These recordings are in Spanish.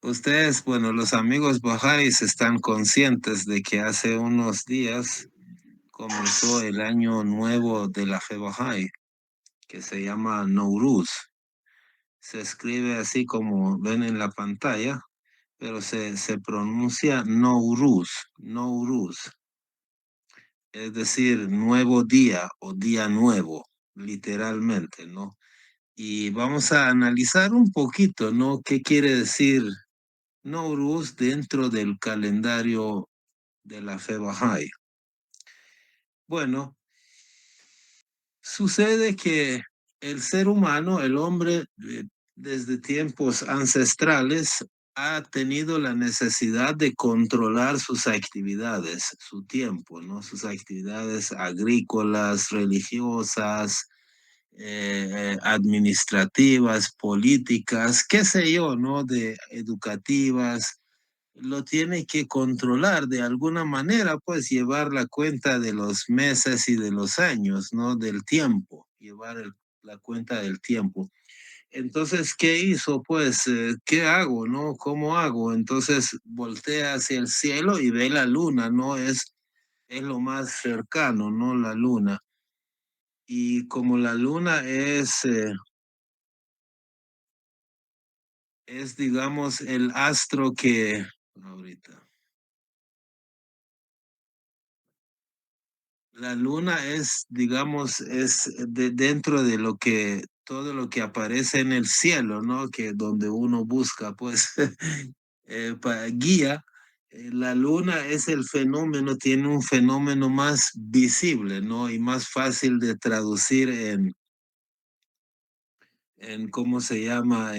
Ustedes, bueno, los amigos Bahá'ís están conscientes de que hace unos días comenzó el año nuevo de la fe Bahá'í, que se llama Nowruz. Se escribe así como ven en la pantalla, pero se pronuncia Nowruz, Nowruz, es decir, nuevo día o día nuevo, literalmente, ¿no? Y vamos a analizar un poquito, ¿no? ¿Qué quiere decir Nowruz dentro del calendario de la fe Bahá'í? Bueno, sucede que el ser humano, el hombre, desde tiempos ancestrales, ha tenido la necesidad de controlar sus actividades, su tiempo, ¿no? Sus actividades agrícolas, religiosas, administrativas, políticas, qué sé yo, ¿no? De educativas, lo tiene que controlar de alguna manera, pues llevar la cuenta de los meses y de los años, ¿no? Del tiempo, llevar la cuenta del tiempo. Entonces, ¿qué hizo? Pues, ¿qué hago, no? ¿Cómo hago? Entonces, voltea hacia el cielo y ve la luna, ¿no? Es lo más cercano, ¿no? La luna. Y como la luna es digamos, el astro que, ahorita, la luna es, digamos, es de dentro de lo que todo lo que aparece en el cielo, ¿no? Que donde uno busca, pues, guía. La luna es el fenómeno, tiene un fenómeno más visible, ¿no? Y más fácil de traducir ¿cómo se llama?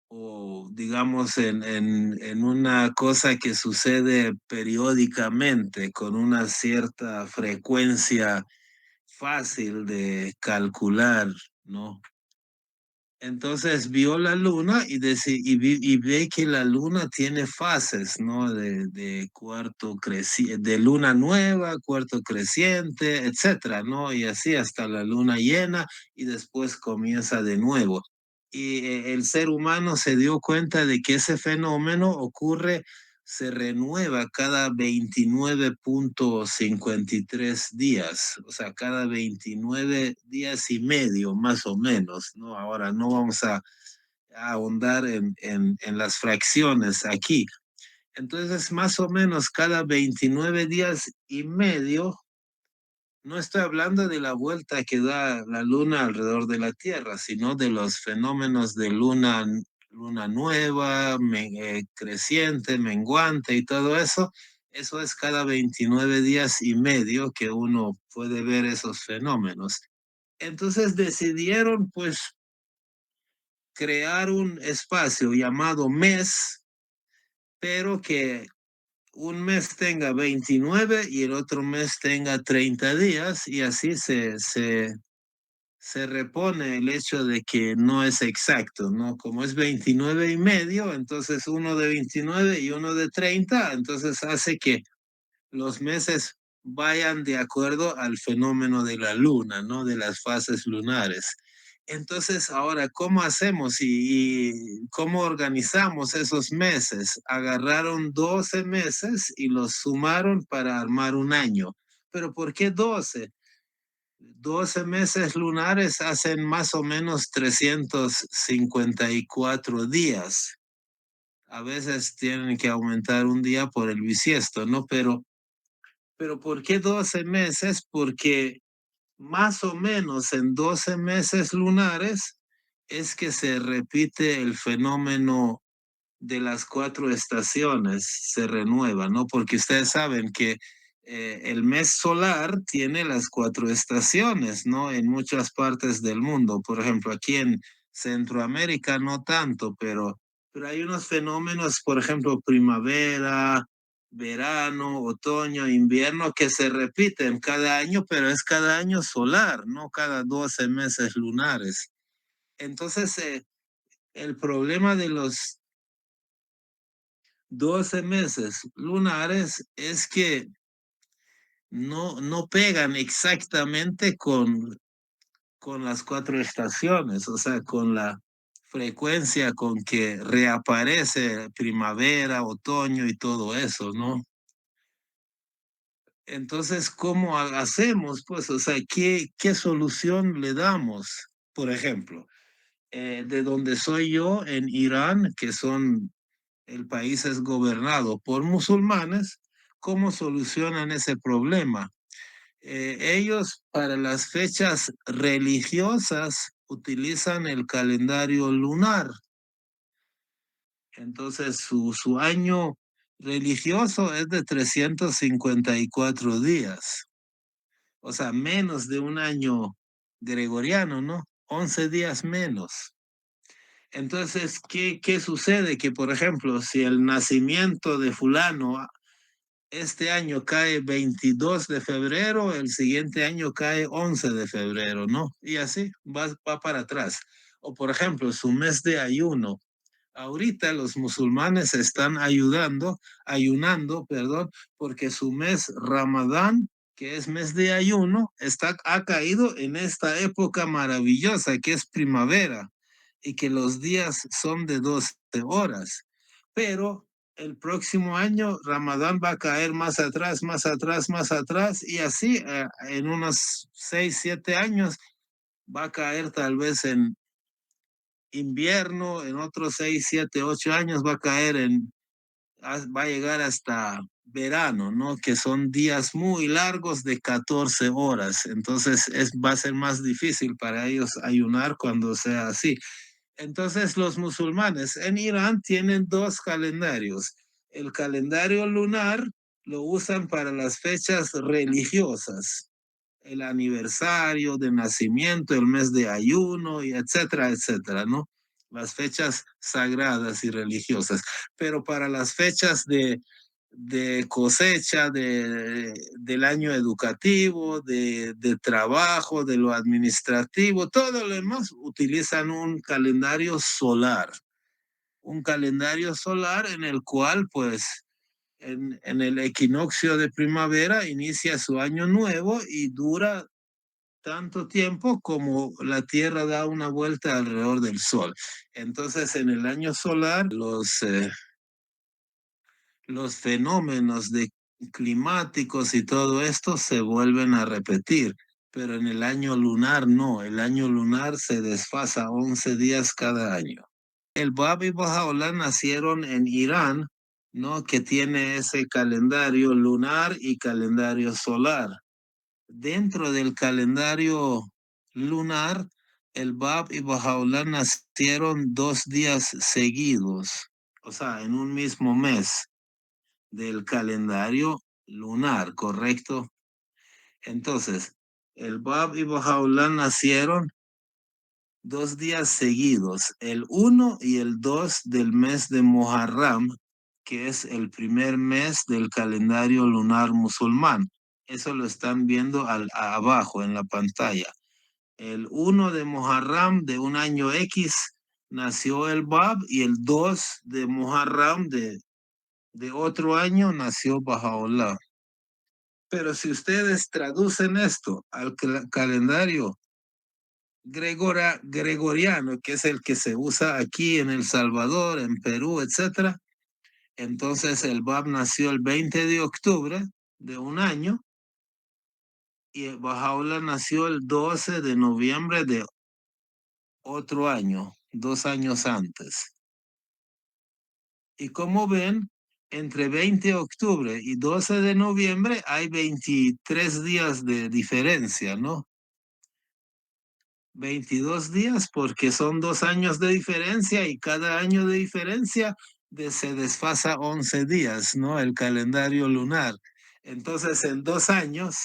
O digamos en una cosa que sucede periódicamente con una cierta frecuencia fácil de calcular, ¿no? Entonces vio la luna y ve que la luna tiene fases, ¿no? De cuarto creciente, de luna nueva, cuarto creciente, etcétera, ¿no? Y así hasta la luna llena y después comienza de nuevo. Y el ser humano se dio cuenta de que ese fenómeno ocurre, se renueva cada 29,53 días, o sea, cada 29 días y medio, más o menos, ¿no? Ahora no vamos a ahondar en las fracciones aquí. Entonces, más o menos cada 29 días y medio, no estoy hablando de la vuelta que da la luna alrededor de la Tierra, sino de los fenómenos de luna nueva, creciente, menguante y todo eso. Eso es cada 29 días y medio que uno puede ver esos fenómenos. Entonces decidieron pues crear un espacio llamado mes, pero que un mes tenga 29 y el otro mes tenga 30 días y así se repone el hecho de que no es exacto, ¿no? Como es 29 y medio, entonces uno de 29 y uno de 30, entonces hace que los meses vayan de acuerdo al fenómeno de la luna, ¿no? De las fases lunares. Entonces, ahora, ¿cómo hacemos y cómo organizamos esos meses? Agarraron 12 meses y los sumaron para armar un año. ¿Pero por qué 12? 12 meses lunares hacen más o menos 354 días. A veces tienen que aumentar un día por el bisiesto, ¿no? Pero ¿por qué 12 meses? Porque más o menos en 12 meses lunares es que se repite el fenómeno de las cuatro estaciones, se renueva, ¿no? Porque ustedes saben que el mes solar tiene las cuatro estaciones, ¿no? En muchas partes del mundo. Por ejemplo, aquí en Centroamérica no tanto, pero hay unos fenómenos, por ejemplo, primavera, verano, otoño, invierno, que se repiten cada año, pero es cada año solar, no cada 12 meses lunares. Entonces, el problema de los 12 meses lunares es que no pegan exactamente con las cuatro estaciones, o sea, con la frecuencia con que reaparece primavera, otoño y todo eso, ¿no? Entonces, ¿cómo hacemos? Pues, o sea, ¿qué solución le damos? Por ejemplo, de donde soy yo, en Irán, que el país es gobernado por musulmanes, ¿cómo solucionan ese problema? Ellos para las fechas religiosas utilizan el calendario lunar. Entonces su año religioso es de 354 días, o sea, menos de un año gregoriano, ¿no? 11 días menos. Entonces, ¿qué sucede? Que, por ejemplo, si el nacimiento de fulano este año cae 22 de febrero, el siguiente año cae 11 de febrero, ¿no? Y así va para atrás. O por ejemplo, su mes de ayuno. Ahorita los musulmanes están ayunando, perdón, porque su mes Ramadán, que es mes de ayuno, ha caído en esta época maravillosa que es primavera y que los días son de 12 horas. Pero el próximo año Ramadán va a caer más atrás, más atrás, más atrás y así en unos 6, 7 años va a caer tal vez en invierno, en otros 6, 7, 8 años va a caer va a llegar hasta verano, ¿no? Que son días muy largos de 14 horas. Entonces va a ser más difícil para ellos ayunar cuando sea así. Entonces los musulmanes en Irán tienen dos calendarios. El calendario lunar lo usan para las fechas religiosas, el aniversario de nacimiento, el mes de ayuno, y etcétera, etcétera, ¿no? Las fechas sagradas y religiosas. Pero para las fechas de cosecha, del año educativo, de trabajo, de lo administrativo, todo lo demás, utilizan un calendario solar en el cual, pues, en el equinoccio de primavera inicia su año nuevo y dura tanto tiempo como la Tierra da una vuelta alrededor del Sol. Entonces, en el año solar, los fenómenos climáticos y todo esto se vuelven a repetir, pero en el año lunar no, el año lunar se desfasa 11 días cada año. El Bab y Baha'u'lláh nacieron en Irán, ¿no? Que tiene ese calendario lunar y calendario solar. Dentro del calendario lunar, el Bab y Baha'u'lláh nacieron 2 días seguidos, o sea, en un mismo mes del calendario lunar, ¿correcto? Entonces, el Bab y Baha'u'lláh nacieron 2 días seguidos, el 1 y el 2 del mes de Muharram, que es el primer mes del calendario lunar musulmán. Eso lo están viendo abajo en la pantalla. El 1 de Muharram de un año X nació el Bab y el 2 de Muharram de otro año nació Baha'u'lláh. Pero si ustedes traducen esto al calendario gregoriano, que es el que se usa aquí en El Salvador, en Perú, etcétera, entonces el Bab nació el 20 de octubre de un año y el Baha'u'lláh nació el 12 de noviembre de otro año, 2 años antes. Y como ven, entre 20 de octubre y 12 de noviembre hay 23 días de diferencia, ¿no? 22 días porque son 2 años de diferencia y cada año de diferencia se desfasa 11 días, ¿no? El calendario lunar. Entonces, en 2 años,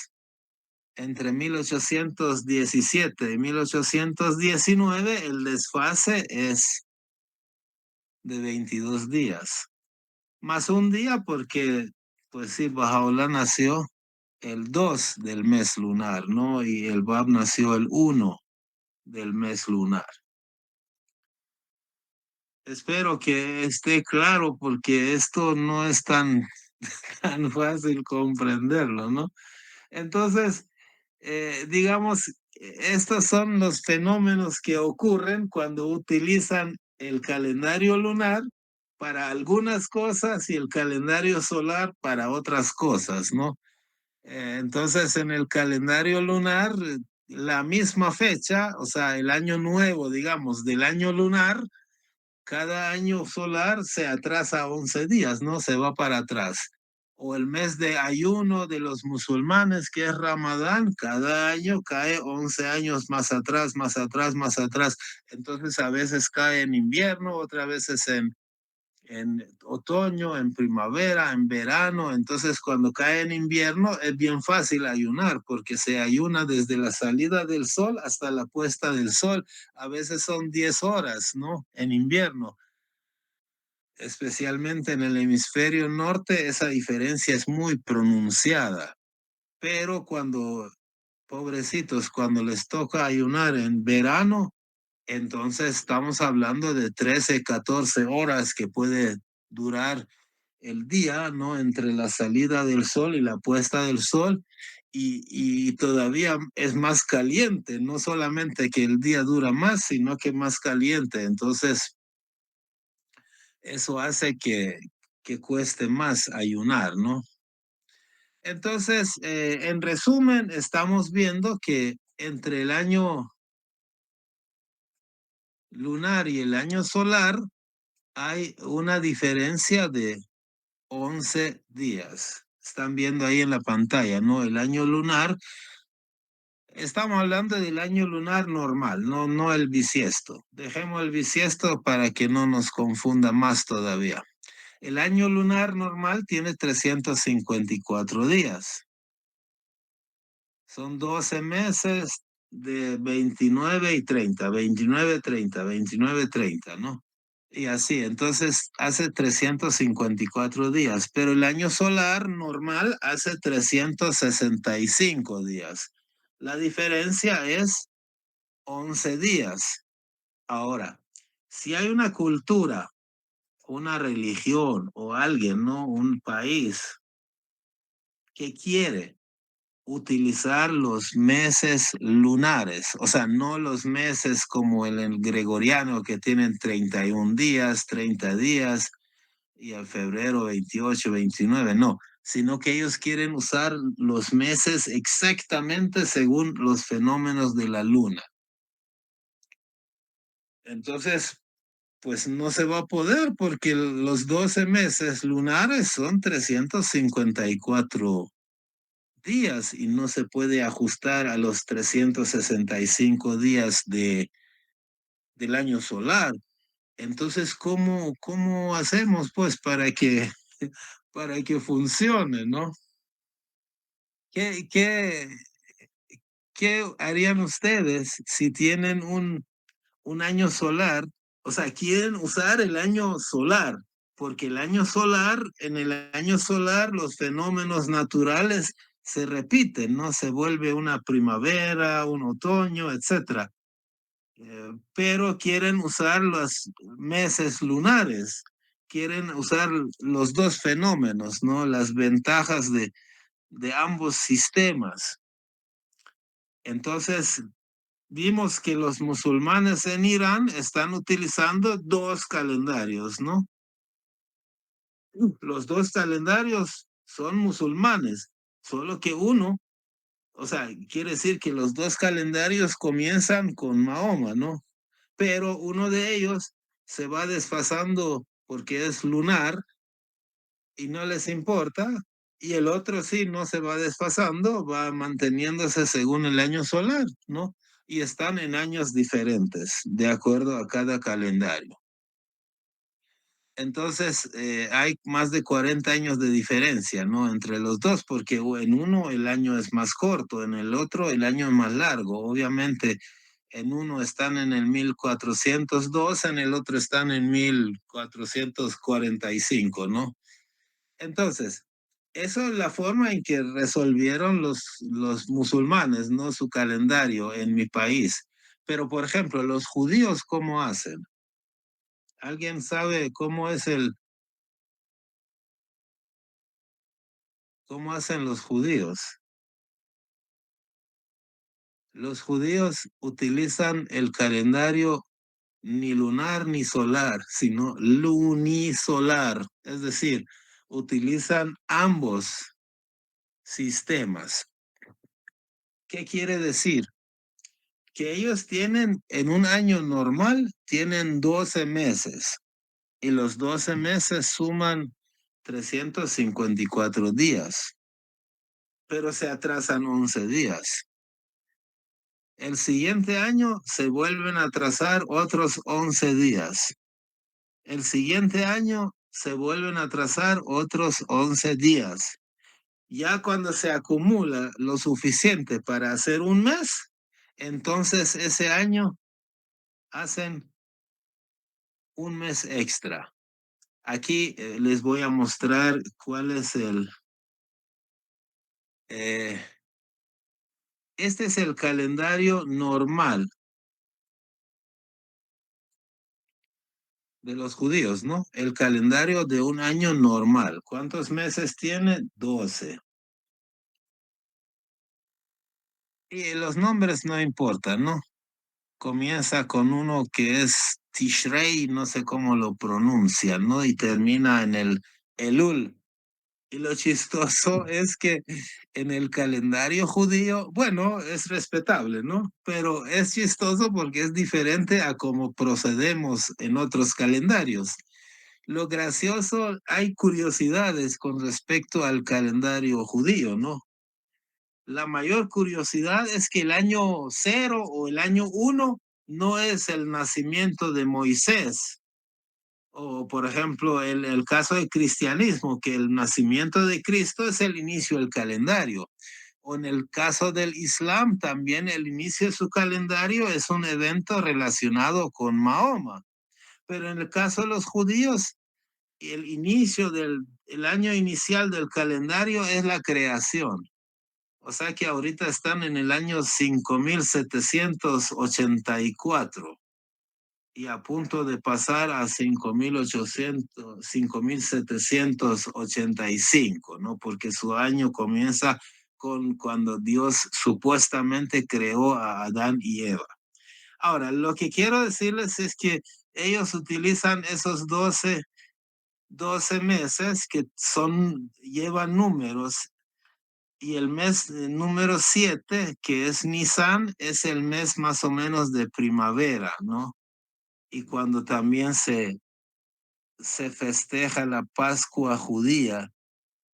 entre 1817 y 1819, el desfase es de 22 días. Más un día porque, pues sí, Bajaola nació el 2 del mes lunar, ¿no? Y el Bab nació el 1 del mes lunar. Espero que esté claro porque esto no es tan fácil comprenderlo, ¿no? Entonces, digamos, estos son los fenómenos que ocurren cuando utilizan el calendario lunar para algunas cosas y el calendario solar para otras cosas, ¿no? Entonces, en el calendario lunar, la misma fecha, o sea, el año nuevo, digamos, del año lunar, cada año solar se atrasa 11 días, ¿no? Se va para atrás. O el mes de ayuno de los musulmanes, que es Ramadán, cada año cae 11 años más atrás, más atrás, más atrás. Entonces a veces cae en invierno, otras veces en otoño, en primavera, en verano. Entonces, cuando cae en invierno es bien fácil ayunar porque se ayuna desde la salida del sol hasta la puesta del sol. A veces son 10 horas, ¿no? En invierno. Especialmente en el hemisferio norte, esa diferencia es muy pronunciada. Pero cuando, pobrecitos, cuando les toca ayunar en verano, entonces estamos hablando de 13, 14 horas que puede durar el día, ¿no? Entre la salida del sol y la puesta del sol. Y todavía es más caliente, no solamente que el día dura más, sino que más caliente. Entonces, eso hace que cueste más ayunar, ¿no? Entonces, en resumen, estamos viendo que entre el año lunar y el año solar hay una diferencia de 11 días. Están viendo ahí en la pantalla, ¿no? El año lunar, estamos hablando del año lunar normal, no el bisiesto. Dejemos el bisiesto para que no nos confunda más todavía. El año lunar normal tiene 354 días. Son 12 meses de 29 y 30, 29, 30, 29, 30, ¿no? Y así, entonces hace 354 días, pero el año solar normal hace 365 días. La diferencia es 11 días. Ahora, si hay una cultura, una religión o alguien, ¿no? Un país que quiere utilizar los meses lunares, o sea, no los meses como el gregoriano que tienen 31 días, 30 días y en febrero 28, 29, no, sino que ellos quieren usar los meses exactamente según los fenómenos de la luna. Entonces, pues no se va a poder porque los 12 meses lunares son 354 días y no se puede ajustar a los 365 días del año solar. Entonces, ¿cómo hacemos pues para que funcione, ¿no? ¿Qué, qué, ¿Qué harían ustedes si tienen un año solar? O sea, quieren usar el año solar, porque el año solar, en el año solar los fenómenos naturales se repiten, ¿no? Se vuelve una primavera, un otoño, etcétera. Pero quieren usar los meses lunares, quieren usar los dos fenómenos, ¿no? Las ventajas de ambos sistemas. Entonces, vimos que los musulmanes en Irán están utilizando dos calendarios, ¿no? Los dos calendarios son musulmanes, solo que uno, o sea, quiere decir que los dos calendarios comienzan con Mahoma, ¿no? Pero uno de ellos se va desfasando porque es lunar y no les importa, y el otro sí no se va desfasando, va manteniéndose según el año solar, ¿no? Y están en años diferentes, de acuerdo a cada calendario. Entonces, hay más de 40 años de diferencia, ¿no? Entre los dos, porque en uno el año es más corto, en el otro el año es más largo. Obviamente, en uno están en el 1402, en el otro están en 1445, ¿no? Entonces, eso es la forma en que resolvieron los musulmanes, ¿no? Su calendario en mi país. Pero, por ejemplo, los judíos, ¿cómo hacen? ¿Alguien sabe cómo hacen los judíos? Los judíos utilizan el calendario ni lunar ni solar, sino lunisolar, es decir, utilizan ambos sistemas. ¿Qué quiere decir? Que ellos tienen, en un año normal, tienen 12 meses y los 12 meses suman 354 días, pero se atrasan 11 días. El siguiente año se vuelven a atrasar otros 11 días. El siguiente año se vuelven a atrasar otros 11 días. Ya cuando se acumula lo suficiente para hacer un mes, entonces ese año hacen un mes extra. Aquí les voy a mostrar cuál es eh, este es el calendario normal de los judíos, ¿no? El calendario de un año normal. ¿Cuántos meses tiene? 12. Y los nombres no importan, ¿no? Comienza con uno que es Tishrei, no sé cómo lo pronuncian, ¿no? Y termina en el Elul. Y lo chistoso es que en el calendario judío, bueno, es respetable, ¿no? Pero es chistoso porque es diferente a cómo procedemos en otros calendarios. Lo gracioso, hay curiosidades con respecto al calendario judío, ¿no? La mayor curiosidad es que el año cero o el año uno no es el nacimiento de Moisés. O, por ejemplo, el caso del cristianismo, que el nacimiento de Cristo es el inicio del calendario. O en el caso del Islam, también el inicio de su calendario es un evento relacionado con Mahoma. Pero en el caso de los judíos, el inicio del el año inicial del calendario es la creación. O sea que ahorita están en el año 5784 y a punto de pasar a 5800, 5785, ¿no? Porque su año comienza con cuando Dios supuestamente creó a Adán y Eva. Ahora, lo que quiero decirles es que ellos utilizan esos 12 meses que son, llevan números y el mes número 7, que es Nisan, es el mes más o menos de primavera, ¿no? Y cuando también se festeja la Pascua judía,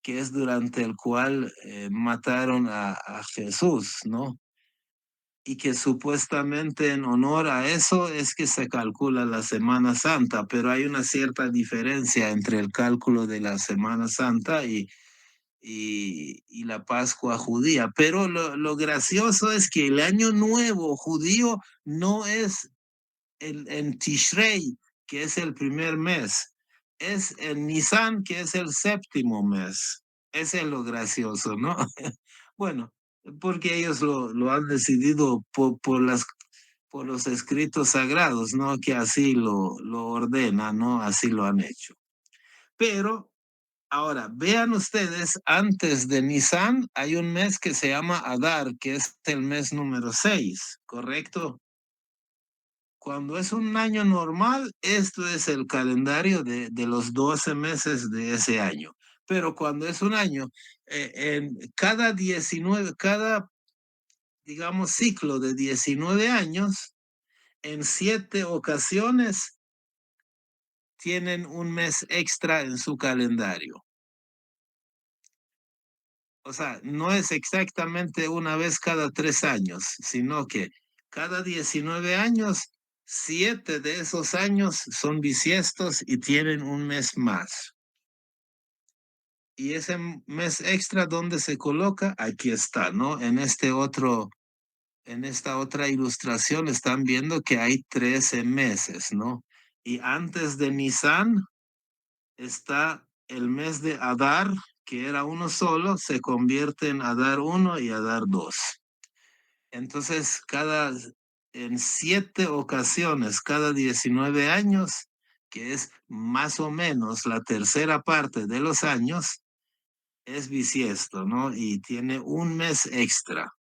que es durante el cual mataron a Jesús, ¿no? Y que supuestamente en honor a eso es que se calcula la Semana Santa, pero hay una cierta diferencia entre el cálculo de la Semana Santa y la Pascua judía. Pero lo gracioso es que el año nuevo judío no es en Tishrei, que es el primer mes, es en Nisan, que es el séptimo mes. Ese es lo gracioso, ¿no? Bueno, porque ellos lo han decidido por los escritos sagrados, ¿no? Que así lo ordenan, ¿no? Así lo han hecho. Pero ahora, vean ustedes, antes de Nisan hay un mes que se llama Adar, que es el mes número 6, ¿correcto? Cuando es un año normal, esto es el calendario de los 12 meses de ese año. Pero cuando es un año, en cada 19, cada, digamos, ciclo de 19 años, en 7 ocasiones tienen un mes extra en su calendario. O sea, no es exactamente una vez cada 3 años, sino que cada 19 años, 7 de esos años son bisiestos y tienen un mes más. Y ese mes extra, ¿dónde se coloca? Aquí está, ¿no? En esta otra ilustración están viendo que hay 13 meses, ¿no? Y antes de Nisan está el mes de Adar, que era uno solo, se convierte en Adar 1 y Adar 2. Entonces, en 7 ocasiones, cada 19 años, que es más o menos la tercera parte de los años, es bisiesto, ¿no? Y tiene un mes extra.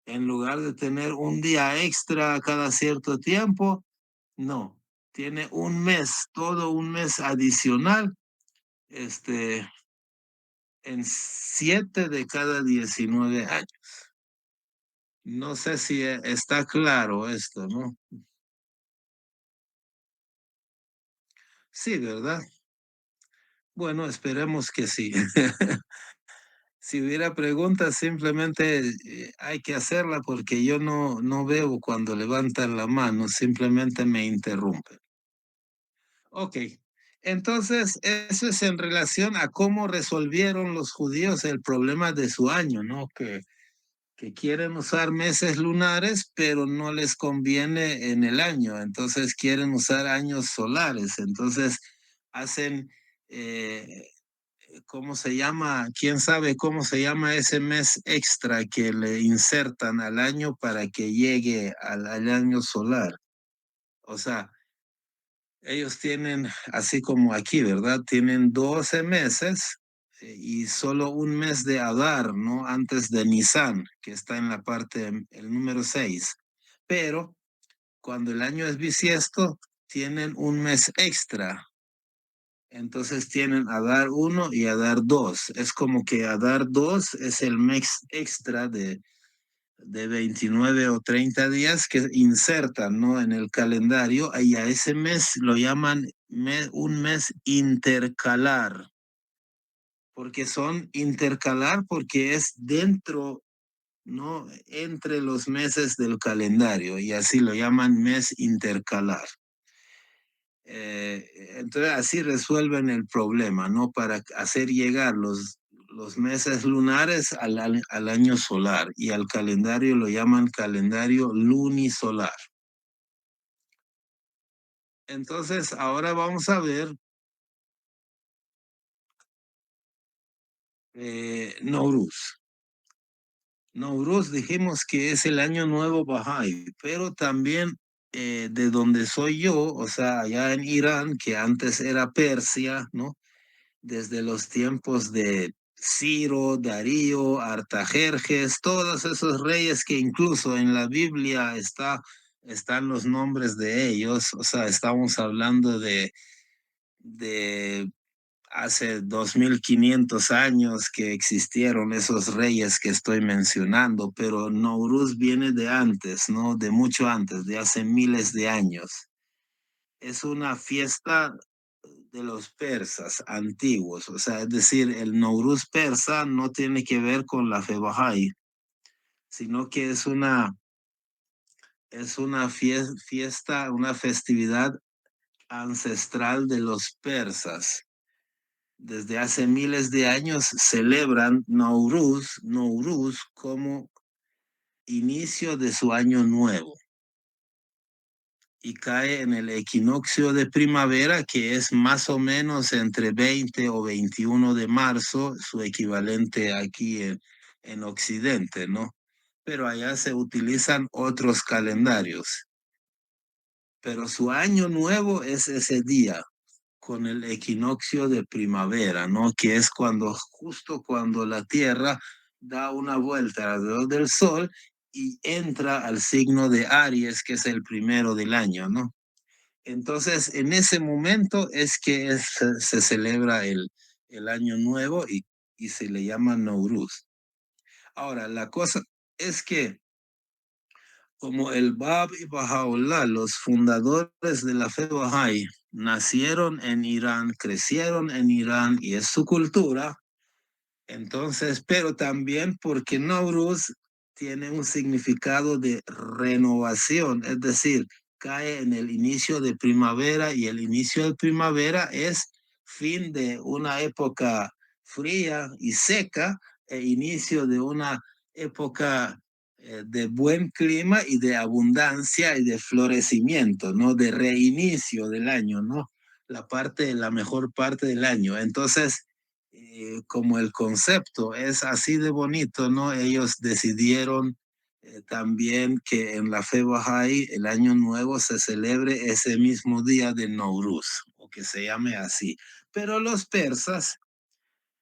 En lugar de tener un día extra cada cierto tiempo, no, tiene un mes, todo un mes adicional, este, en 7 de cada 19 años. No sé si está claro esto, ¿no? Sí, ¿verdad? Bueno, esperemos que sí. Si hubiera preguntas, simplemente hay que hacerla porque yo no veo cuando levantan la mano, simplemente me interrumpen. Ok, entonces eso es en relación a cómo resolvieron los judíos el problema de su año, ¿no? Que quieren usar meses lunares, pero no les conviene en el año, entonces quieren usar años solares, entonces hacen, ¿cómo se llama? ¿Quién sabe cómo se llama ese mes extra que le insertan al año para que llegue al año solar? O sea, ellos tienen, así como aquí, ¿verdad? Tienen 12 meses y solo un mes de Adar, ¿no? Antes de Nisan, que está en la parte, el número 6. Pero cuando el año es bisiesto, tienen un mes extra. Entonces tienen Adar 1 y Adar 2. Es como que Adar 2 es el mes extra de 29 o 30 días que insertan, ¿no? En el calendario y a ese mes lo llaman un mes intercalar, porque son intercalar porque es dentro, ¿no? Entre los meses del calendario y así lo llaman mes intercalar. Entonces así resuelven el problema, ¿no? Para hacer llegar los meses lunares al año solar y al calendario lo llaman calendario lunisolar. Entonces ahora vamos a ver Nowruz. Nowruz dijimos que es el año nuevo Bahá'í, pero también de donde soy yo, o sea, allá en Irán, que antes era Persia, ¿no? Desde los tiempos de Ciro, Darío, Artajerjes, todos esos reyes que incluso en la Biblia están los nombres de ellos, o sea, estamos hablando de hace 2500 años que existieron esos reyes que estoy mencionando, pero Nowruz viene de antes, ¿no? De mucho antes, de hace miles de años. Es una fiesta de los persas antiguos, o sea, es decir, el Nowruz persa no tiene que ver con la fe Bahá'í, sino que es una fiesta, una festividad ancestral de los persas. Desde hace miles de años celebran Nowruz como inicio de su año nuevo y cae en el equinoccio de primavera, que es más o menos entre 20 o 21 de marzo, su equivalente aquí en Occidente, ¿no? Pero allá se utilizan otros calendarios. Pero su año nuevo es ese día, con el equinoccio de primavera, ¿no? Que es justo cuando la Tierra da una vuelta alrededor del Sol y entra al signo de Aries, que es el primero del año, ¿no? Entonces, en ese momento es que se celebra el año nuevo y se le llama Nowruz. Ahora, la cosa es que como el Bab y Baha'u'lláh, los fundadores de la fe Bahá'í, nacieron en Irán, crecieron en Irán y es su cultura, entonces, pero también porque Nowruz tiene un significado de renovación, es decir, cae en el inicio de primavera y el inicio de primavera es fin de una época fría y seca e inicio de una época de buen clima y de abundancia y de florecimiento, ¿no? De reinicio del año, ¿no? La mejor parte del año. Entonces, como el concepto es así de bonito, ¿no? Ellos decidieron también que en la fe Bahá'í el año nuevo se celebre ese mismo día de Nowruz, o que se llame así. Pero los persas,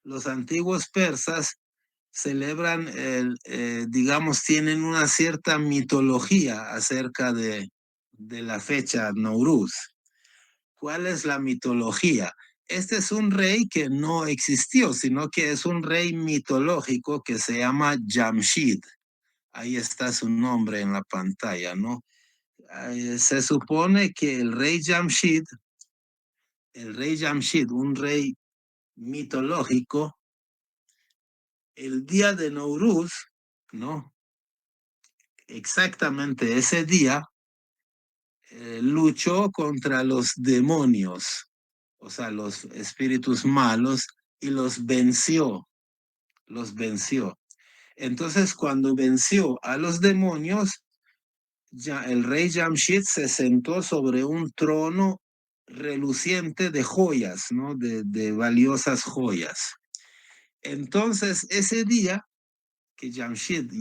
los antiguos persas, celebran, digamos, tienen una cierta mitología acerca de la fecha Nowruz. ¿Cuál es la mitología? Este es un rey que no existió, sino que es un rey mitológico que se llama Jamshid. Ahí está su nombre en la pantalla, ¿no? Se supone que el rey Jamshid, un rey mitológico, el día de Nowruz, ¿no? Exactamente ese día, luchó contra los demonios, o sea, los espíritus malos, y los venció. Entonces, cuando venció a los demonios, ya el rey Jamshid se sentó sobre un trono reluciente de joyas, ¿no? De valiosas joyas. Entonces, ese día que Jamshid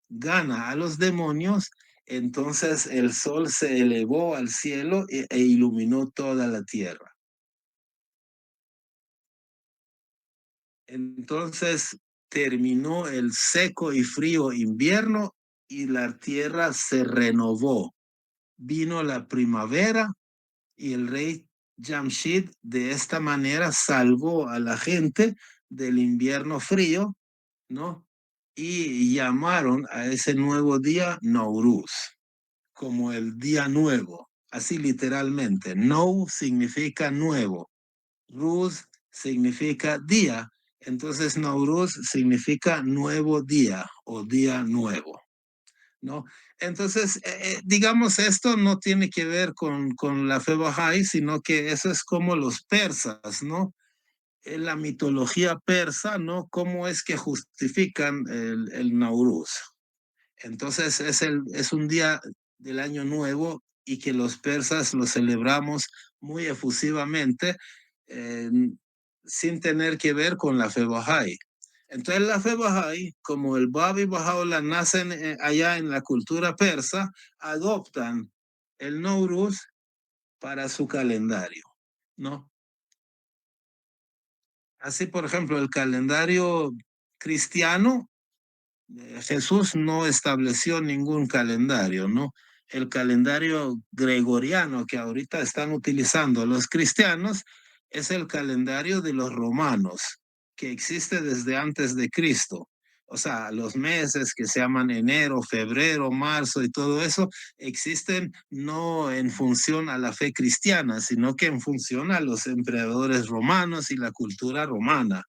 gana a los demonios, entonces el sol se elevó al cielo e iluminó toda la tierra. Entonces terminó el seco y frío invierno y la tierra se renovó. Vino la primavera y el rey Jamshid de esta manera salvó a la gente del invierno frío, ¿no? Y llamaron a ese nuevo día Nowruz, como el día nuevo, así literalmente. Nou significa nuevo, Ruz significa día, entonces Nowruz significa nuevo día o día nuevo, ¿no? Entonces, digamos, esto no tiene que ver con la fe Bahá'í, sino que eso es como los persas, ¿no? En la mitología persa, ¿no? ¿Cómo es que justifican el Nowruz? Entonces es un día del año nuevo y que los persas lo celebramos muy efusivamente, eh, sin tener que ver con la fe Bahá'í. Entonces la fe Bahá'í, como el Bab y Baha'u'lláh nacen allá en la cultura persa, adoptan el Nowruz para su calendario, ¿no? Así, por ejemplo, el calendario cristiano, Jesús no estableció ningún calendario, ¿no? El calendario gregoriano que ahorita están utilizando los cristianos es el calendario de los romanos, que existe desde antes de Cristo. O sea, los meses que se llaman enero, febrero, marzo y todo eso existen no en función a la fe cristiana, sino que en función a los emperadores romanos y la cultura romana,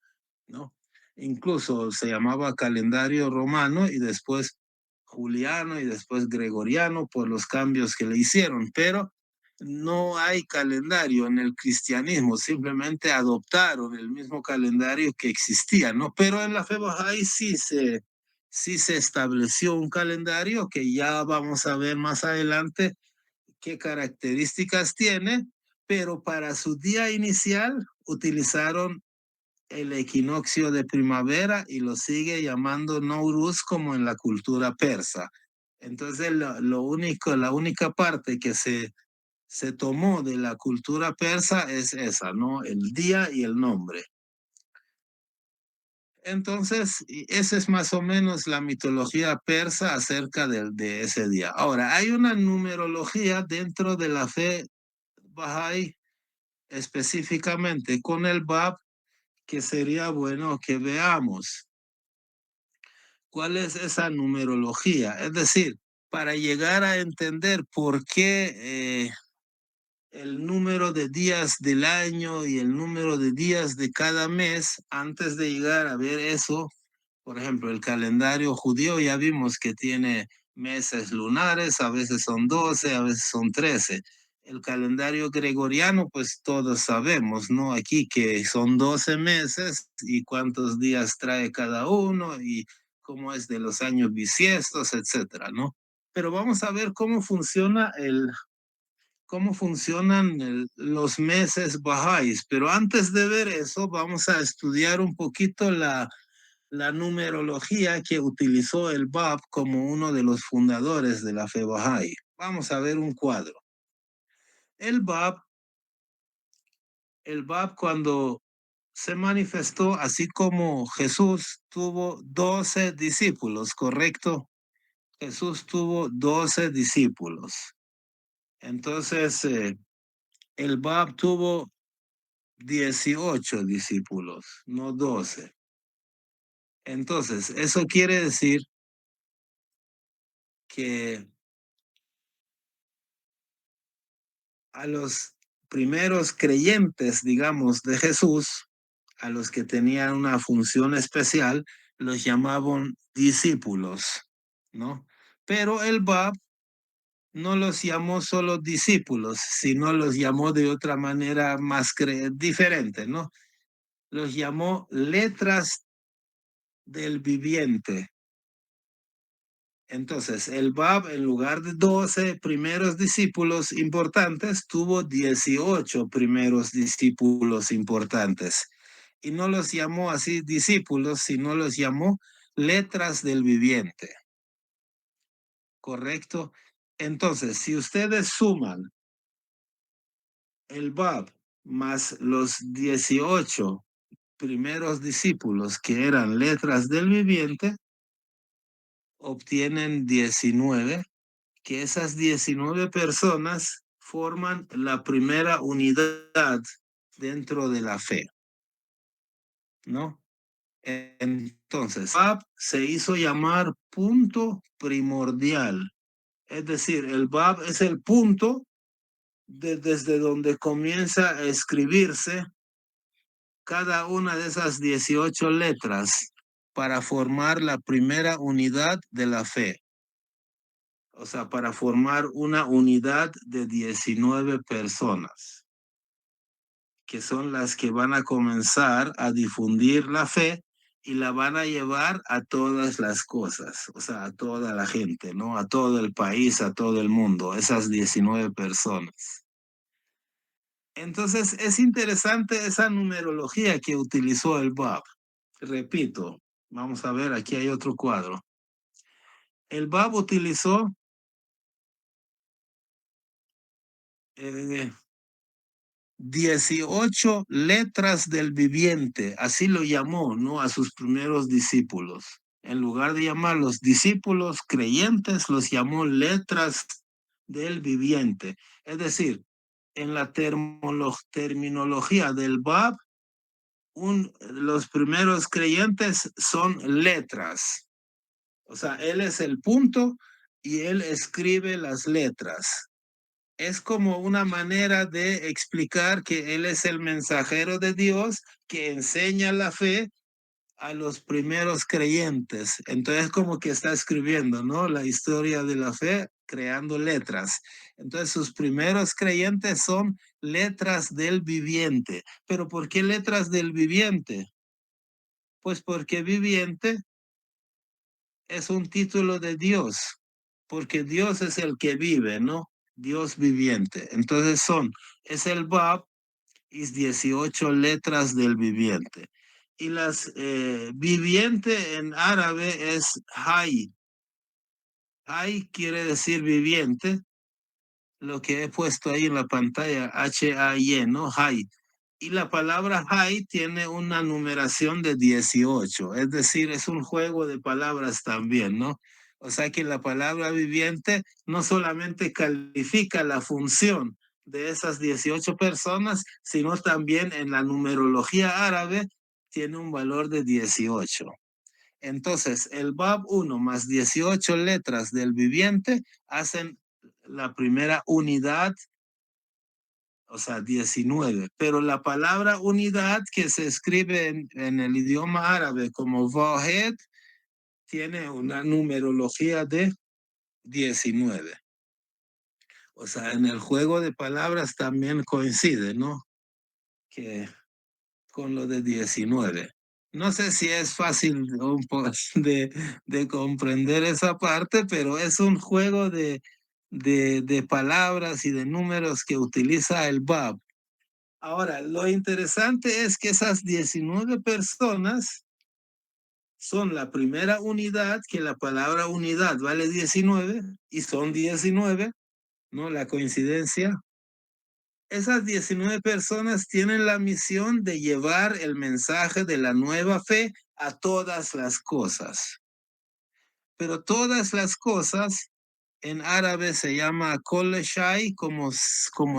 ¿no? Incluso se llamaba calendario romano y después juliano y después gregoriano por los cambios que le hicieron, pero no hay calendario en el cristianismo, simplemente adoptaron el mismo calendario que existía, ¿no? Pero en la fe Bahá'í sí se estableció un calendario que ya vamos a ver más adelante qué características tiene, pero para su día inicial utilizaron el equinoccio de primavera y lo sigue llamando Nowruz como en la cultura persa. Entonces, lo único, la única parte que se tomó de la cultura persa es esa, ¿no? El día y el nombre. Entonces, esa es más o menos la mitología persa acerca de ese día. Ahora, hay una numerología dentro de la fe Bahá'í, específicamente con el Bab, que sería bueno que veamos. ¿Cuál es esa numerología? Es decir, para llegar a entender por qué el número de días del año y el número de días de cada mes, antes de llegar a ver eso, por ejemplo, el calendario judío ya vimos que tiene meses lunares, a veces son 12, a veces son 13. El calendario gregoriano, pues todos sabemos, ¿no? Aquí que son 12 meses y cuántos días trae cada uno y cómo es de los años bisiestos, etcétera, ¿no? Pero vamos a ver cómo funcionan los meses bajáis. Pero antes de ver eso, vamos a estudiar un poquito la numerología que utilizó el Bab como uno de los fundadores de la fe Bahá'í. Vamos a ver un cuadro. El Bab, el Bab cuando se manifestó así como Jesús tuvo 12 discípulos, ¿correcto? Jesús tuvo 12 discípulos. Entonces, el Bab tuvo 18 discípulos, no 12. Entonces, eso quiere decir que a los primeros creyentes, digamos, de Jesús, a los que tenían una función especial, los llamaban discípulos, ¿no? Pero el Bab no los llamó solo discípulos, sino los llamó de otra manera más diferente, ¿no? Los llamó letras del viviente. Entonces, el Bab, en lugar de 12 primeros discípulos importantes, tuvo 18 primeros discípulos importantes. Y no los llamó así discípulos, sino los llamó letras del viviente. ¿Correcto? Entonces, si ustedes suman el Bab más los 18 primeros discípulos que eran letras del viviente, obtienen 19, que esas 19 personas forman la primera unidad dentro de la fe, ¿no? Entonces, Bab se hizo llamar punto primordial, es decir, el Bab es el punto desde donde comienza a escribirse cada una de esas 18 letras para formar la primera unidad de la fe. O sea, para formar una unidad de 19 personas, que son las que van a comenzar a difundir la fe y la van a llevar a todas las cosas, o sea, a toda la gente, ¿no? A todo el país, a todo el mundo, esas 19 personas. Entonces, es interesante esa numerología que utilizó el Bab. Repito, vamos a ver, aquí hay otro cuadro. El Bab utilizó 18 letras del viviente, así lo llamó, ¿no? A sus primeros discípulos. En lugar de llamarlos discípulos creyentes, los llamó letras del viviente. Es decir, en la terminología del Bab, los primeros creyentes son letras. O sea, él es el punto y él escribe las letras. Es como una manera de explicar que él es el mensajero de Dios que enseña la fe a los primeros creyentes. Entonces, como que está escribiendo, ¿no? La historia de la fe creando letras. Entonces, sus primeros creyentes son letras del viviente. ¿Pero por qué letras del viviente? Pues porque viviente es un título de Dios, porque Dios es el que vive, ¿no? Dios viviente. Entonces es el Bab y 18 letras del viviente. Y las viviente en árabe es Hay. Hay quiere decir viviente, lo que he puesto ahí en la pantalla, H-A-Y, ¿no? Hay. Y la palabra Hay tiene una numeración de 18, es decir, es un juego de palabras también, ¿no? O sea que la palabra viviente no solamente califica la función de esas 18 personas, sino también en la numerología árabe tiene un valor de 18. Entonces, el Bab 1 más 18 letras del viviente hacen la primera unidad, o sea, 19. Pero la palabra unidad que se escribe en el idioma árabe como Wahed tiene una numerología de 19. O sea, en el juego de palabras también coincide, ¿no? Que con lo de 19. No sé si es fácil un poco de comprender esa parte, pero es un juego de palabras y de números que utiliza el Bab. Ahora, lo interesante es que esas 19 personas son la primera unidad, que la palabra unidad vale 19 y son 19, ¿no? La coincidencia Esas 19 personas tienen la misión de llevar el mensaje de la nueva fe a todas las cosas. Pero todas las cosas en árabe se llama Kol Shai, como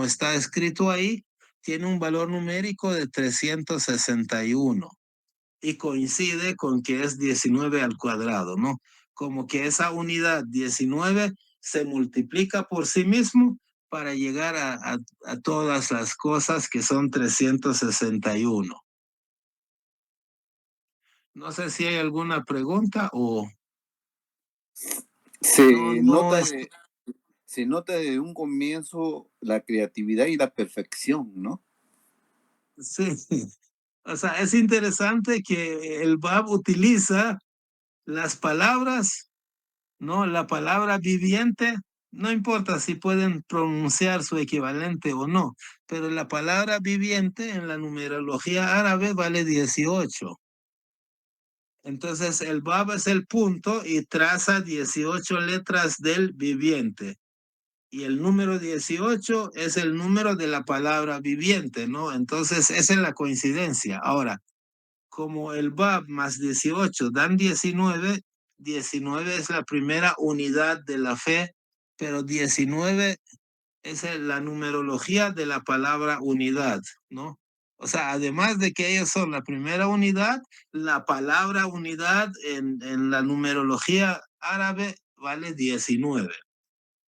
está escrito ahí, tiene un valor numérico de 361 y coincide con que es 19 al cuadrado, ¿no? Como que esa unidad 19 se multiplica por sí mismo para llegar a todas las cosas que son 361. No sé si hay alguna pregunta o no, Se no nota es. de, se nota desde un comienzo la creatividad y la perfección, ¿no? Sí, o sea, es interesante que el Bab utiliza las palabras, ¿no? La palabra viviente, no importa si pueden pronunciar su equivalente o no, pero la palabra viviente en la numerología árabe vale 18. Entonces el Bab es el punto y traza 18 letras del viviente. Y el número 18 es el número de la palabra viviente, ¿no? Entonces esa es la coincidencia. Ahora, como el Bab más 18 dan 19, 19 es la primera unidad de la fe, pero 19 es la numerología de la palabra unidad, ¿no? O sea, además de que ellos son la primera unidad, la palabra unidad en la numerología árabe vale 19.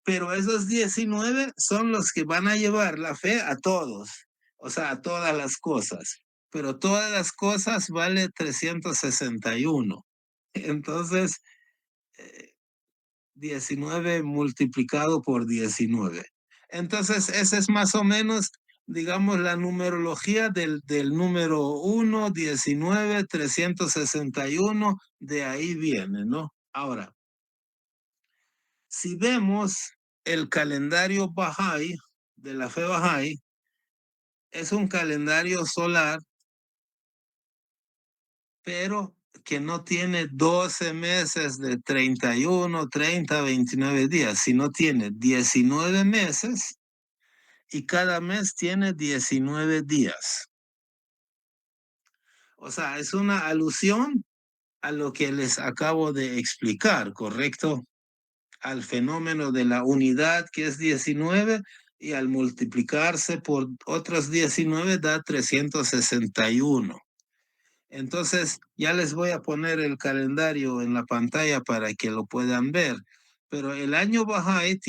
Pero esos 19 son los que van a llevar la fe a todos, o sea, a todas las cosas. Pero todas las cosas vale 361. Entonces, eh, 19 multiplicado por 19. Entonces, esa es más o menos, digamos, la numerología del número 1, 19, 361, de ahí viene, ¿no? Ahora, si vemos el calendario Bahá'í, de la fe Bahá'í, es un calendario solar, pero que no tiene 12 meses de 31, 30, 29 días, sino tiene 19 meses y cada mes tiene 19 días. O sea, es una alusión a lo que les acabo de explicar, ¿correcto? Al fenómeno de la unidad que es 19 y al multiplicarse por otros 19 da 361. Entonces, ya les voy a poner el calendario en la pantalla para que lo puedan ver. Pero el año Bahá'í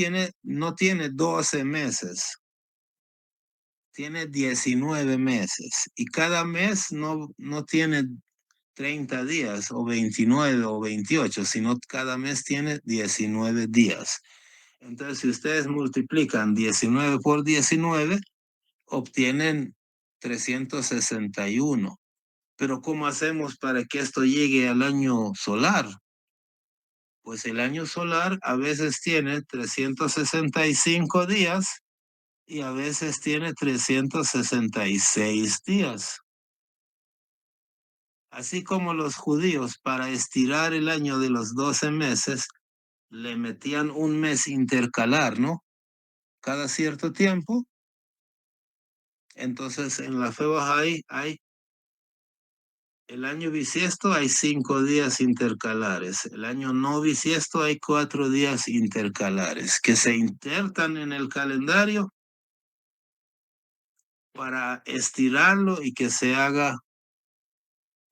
no tiene 12 meses, tiene 19 meses. Y cada mes no tiene 30 días o 29 o 28, sino cada mes tiene 19 días. Entonces, si ustedes multiplican 19 por 19, obtienen 361. Pero ¿cómo hacemos para que esto llegue al año solar? Pues el año solar a veces tiene 365 días y a veces tiene 366 días. Así como los judíos, para estirar el año de los 12 meses, le metían un mes intercalar, ¿no? Cada cierto tiempo. Entonces, en la fe Bahá'í hay el año bisiesto, hay 5 días intercalares. El año no bisiesto hay 4 días intercalares que se insertan en el calendario para estirarlo y que se haga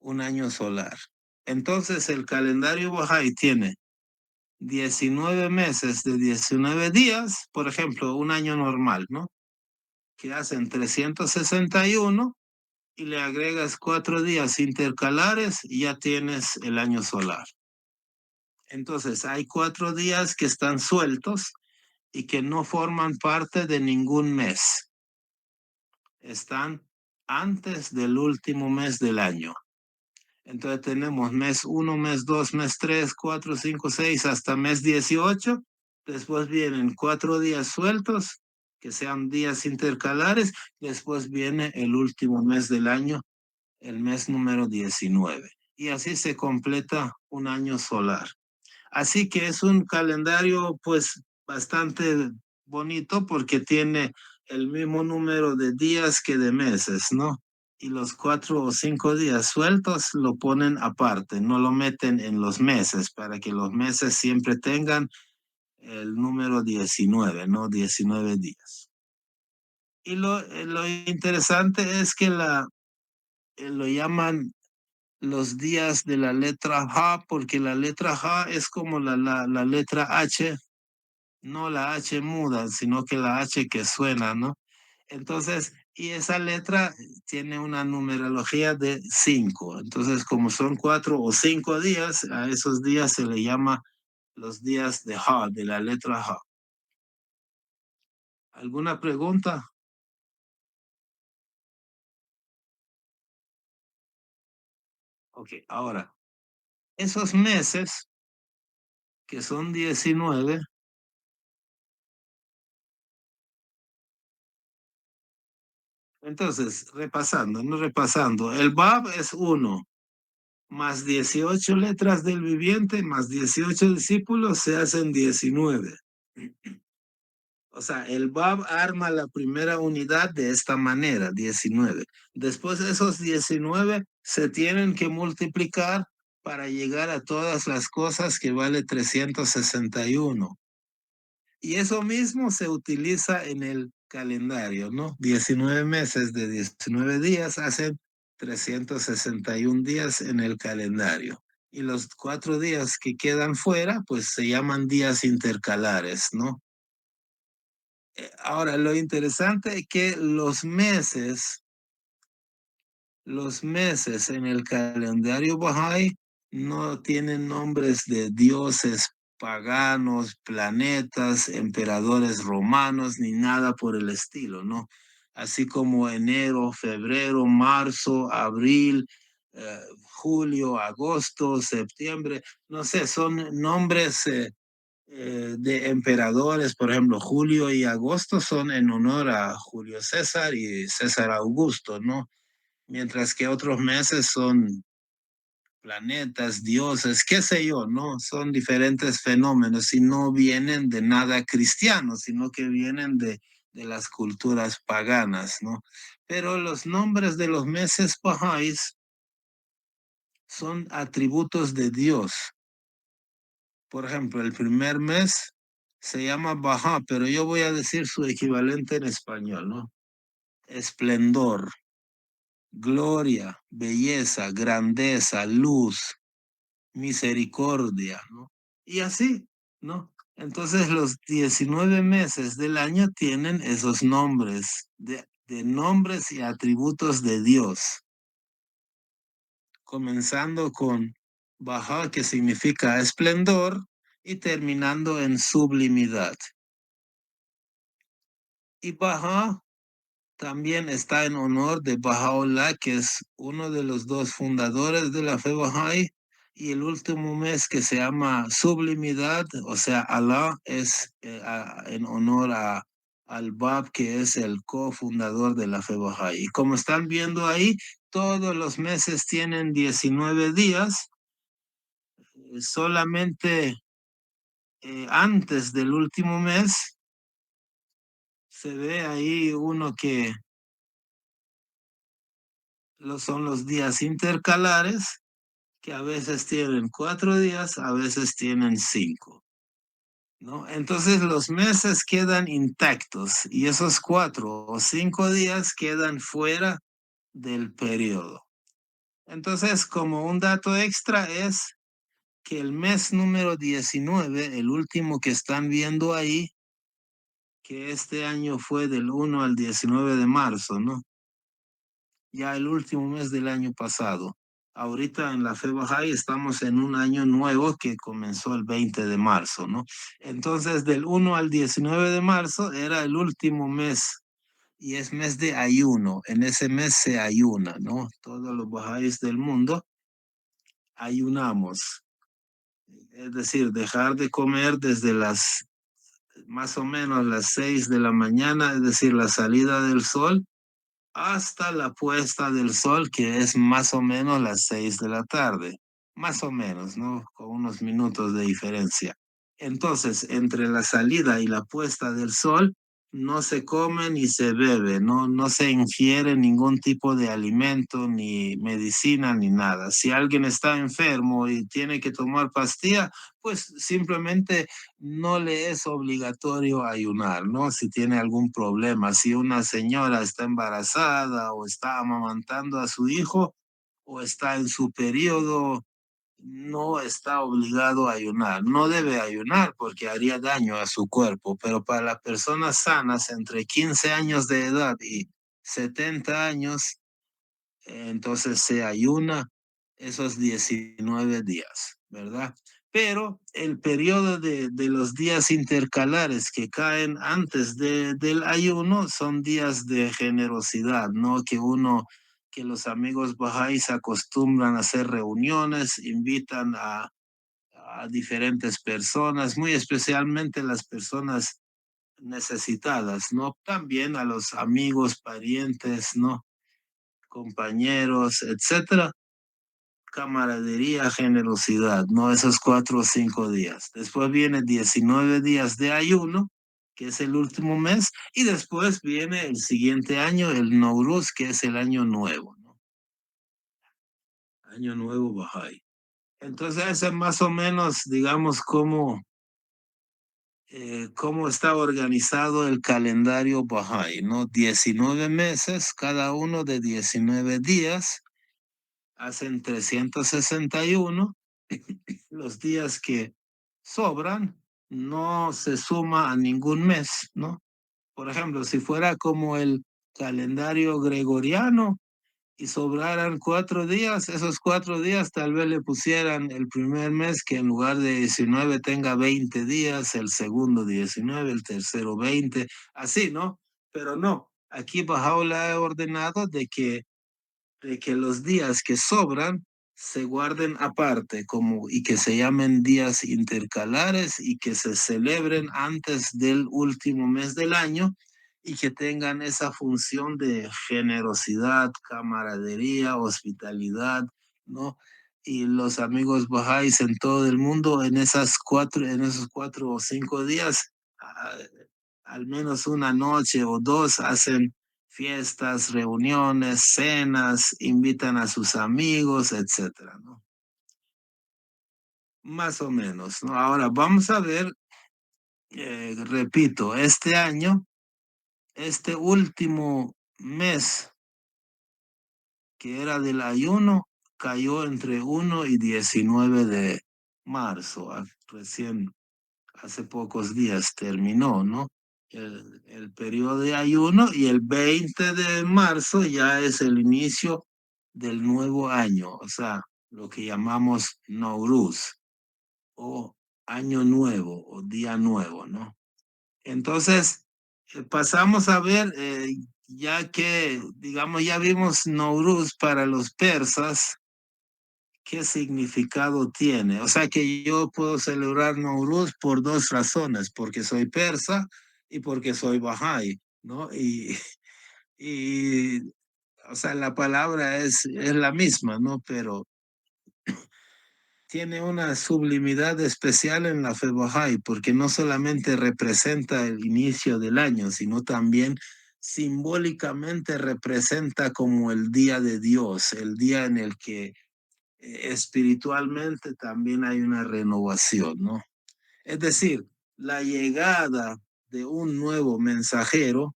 un año solar. Entonces, el calendario Bahá'í tiene 19 meses de 19 días, por ejemplo, un año normal, ¿no? Que hacen 361 y le agregas 4 días intercalares y ya tienes el año solar. Entonces, hay 4 días que están sueltos y que no forman parte de ningún mes. Están antes del último mes del año. Entonces tenemos mes 1, mes 2, mes 3, 4, 5, 6, hasta mes 18. Después vienen 4 días sueltos, que sean días intercalares. Después viene el último mes del año, el mes número 19. Y así se completa un año solar. Así que es un calendario pues bastante bonito porque tiene el mismo número de días que de meses, ¿no? Y los 4 o 5 días sueltos lo ponen aparte, no lo meten en los meses para que los meses siempre tengan el número 19, ¿no? 19 días. Y lo interesante es que lo llaman los días de la letra J, porque la letra J es como la letra H, no la H muda, sino que la H que suena, ¿no? Entonces, y esa letra tiene una numerología de 5. Entonces, como son 4 o 5 días, a esos días se le llama los días de J, de la letra J. ¿Alguna pregunta? Ok, ahora, esos meses, que son 19, entonces, repasando, no repasando, el Bab es 1, más 18 letras del viviente, más 18 discípulos, se hacen 19. O sea, el Bab arma la primera unidad de esta manera, 19. Después esos 19 se tienen que multiplicar para llegar a todas las cosas que vale 361. Y eso mismo se utiliza en el calendario, ¿no? 19 meses de 19 días hacen 361 días en el calendario. Y los 4 días que quedan fuera, pues se llaman días intercalares, ¿no? Ahora, lo interesante es que los meses en el calendario Bahá'í no tienen nombres de dioses paganos, planetas, emperadores romanos, ni nada por el estilo, ¿no? Así como enero, febrero, marzo, abril, julio, agosto, septiembre, no sé, son nombres de emperadores, por ejemplo, julio y agosto son en honor a Julio César y César Augusto, ¿no? Mientras que otros meses son planetas, dioses, qué sé yo, ¿no? Son diferentes fenómenos y no vienen de nada cristiano, sino que vienen de las culturas paganas, ¿no? Pero los nombres de los meses bahá'ís son atributos de Dios. Por ejemplo, el primer mes se llama Bahá, pero yo voy a decir su equivalente en español, ¿no? Esplendor, gloria, belleza, grandeza, luz, misericordia, ¿no? Y así, ¿no? Entonces los 19 meses del año tienen esos nombres, de nombres y atributos de Dios, comenzando con Baja, que significa esplendor, y terminando en sublimidad. Y Baja también está en honor de Bahá'u'lláh, que es uno de los dos fundadores de la fe Bahá'í, y el último mes que se llama Sublimidad, o sea, Alá, es en honor al Bab, que es el cofundador de la fe Bahá'í. Y como están viendo ahí, todos los meses tienen 19 días, solamente antes del último mes se ve ahí uno que son los días intercalares, que a veces tienen 4 días, a veces tienen 5, ¿no? Entonces los meses quedan intactos y esos 4 o 5 días quedan fuera del periodo. Entonces, como un dato extra es que el mes número 19, el último que están viendo ahí, que este año fue del 1 al 19 de marzo, ¿no? Ya el último mes del año pasado. Ahorita en la Fe Bahá'í estamos en un año nuevo que comenzó el 20 de marzo, ¿no? Entonces, del 1 al 19 de marzo era el último mes y es mes de ayuno. En ese mes se ayuna, ¿no? Todos los Bahá'ís del mundo ayunamos. Es decir, dejar de comer desde las más o menos las 6 de la mañana, es decir, la salida del sol, hasta la puesta del sol, que es más o menos las 6 de la tarde, más o menos, ¿no? Con unos minutos de diferencia. Entonces, entre la salida y la puesta del sol, no se come ni se bebe, no se ingiere ningún tipo de alimento, ni medicina, ni nada. Si alguien está enfermo y tiene que tomar pastilla, pues simplemente no le es obligatorio ayunar, ¿no? Si tiene algún problema, si una señora está embarazada o está amamantando a su hijo o está en su periodo, no está obligado a ayunar. No debe ayunar porque haría daño a su cuerpo, pero para las personas sanas entre 15 años de edad y 70 años, entonces se ayuna esos 19 días, ¿verdad? Pero el periodo de los días intercalares que caen antes del ayuno son días de generosidad, ¿no? Que los amigos bajáis acostumbran a hacer reuniones, invitan a diferentes personas, muy especialmente las personas necesitadas, ¿no? También a los amigos, parientes, ¿no? Compañeros, etcétera, camaradería, generosidad, ¿no? Esos 4 o 5 días. Después viene 19 días de ayuno, que es el último mes, y después viene el siguiente año, el Nowruz, que es el año nuevo, ¿no? Año nuevo Bahá'í. Entonces, ese es más o menos, digamos, cómo está organizado el calendario Bahá'í, ¿no? 19 meses, cada uno de 19 días, hacen 361. Los días que sobran no se suma a ningún mes, ¿no? Por ejemplo, si fuera como el calendario gregoriano y sobraran 4 días, esos 4 días tal vez le pusieran el primer mes que en lugar de 19 tenga 20 días, el segundo 19, el tercero 20, así, ¿no? Pero no, aquí Bahá'u'lláh ha ordenado de que los días que sobran se guarden aparte y que se llamen días intercalares y que se celebren antes del último mes del año y que tengan esa función de generosidad, camaradería, hospitalidad, ¿no? Y los amigos bajáis en todo el mundo en esos 4 o 5 días, ah, al menos una noche o dos hacen fiestas, reuniones, cenas, invitan a sus amigos, etcétera, ¿no? Más o menos, ¿no? Ahora vamos a ver, repito, este año, este último mes que era del ayuno, cayó entre 1 y 19 de marzo, recién hace pocos días terminó, ¿no? El periodo de ayuno y el 20 de marzo ya es el inicio del nuevo año, o sea, lo que llamamos Nowruz o año nuevo o día nuevo, ¿no? Entonces, pasamos a ver, ya que, digamos, ya vimos Nowruz para los persas, ¿qué significado tiene? O sea que yo puedo celebrar Nowruz por dos razones, porque soy persa y porque soy Bahá'í, ¿no? Y o sea, la palabra es la misma, ¿no? Pero tiene una sublimidad especial en la fe Bahá'í, porque no solamente representa el inicio del año, sino también simbólicamente representa como el día de Dios, el día en el que espiritualmente también hay una renovación, ¿no? Es decir, la llegada de un nuevo mensajero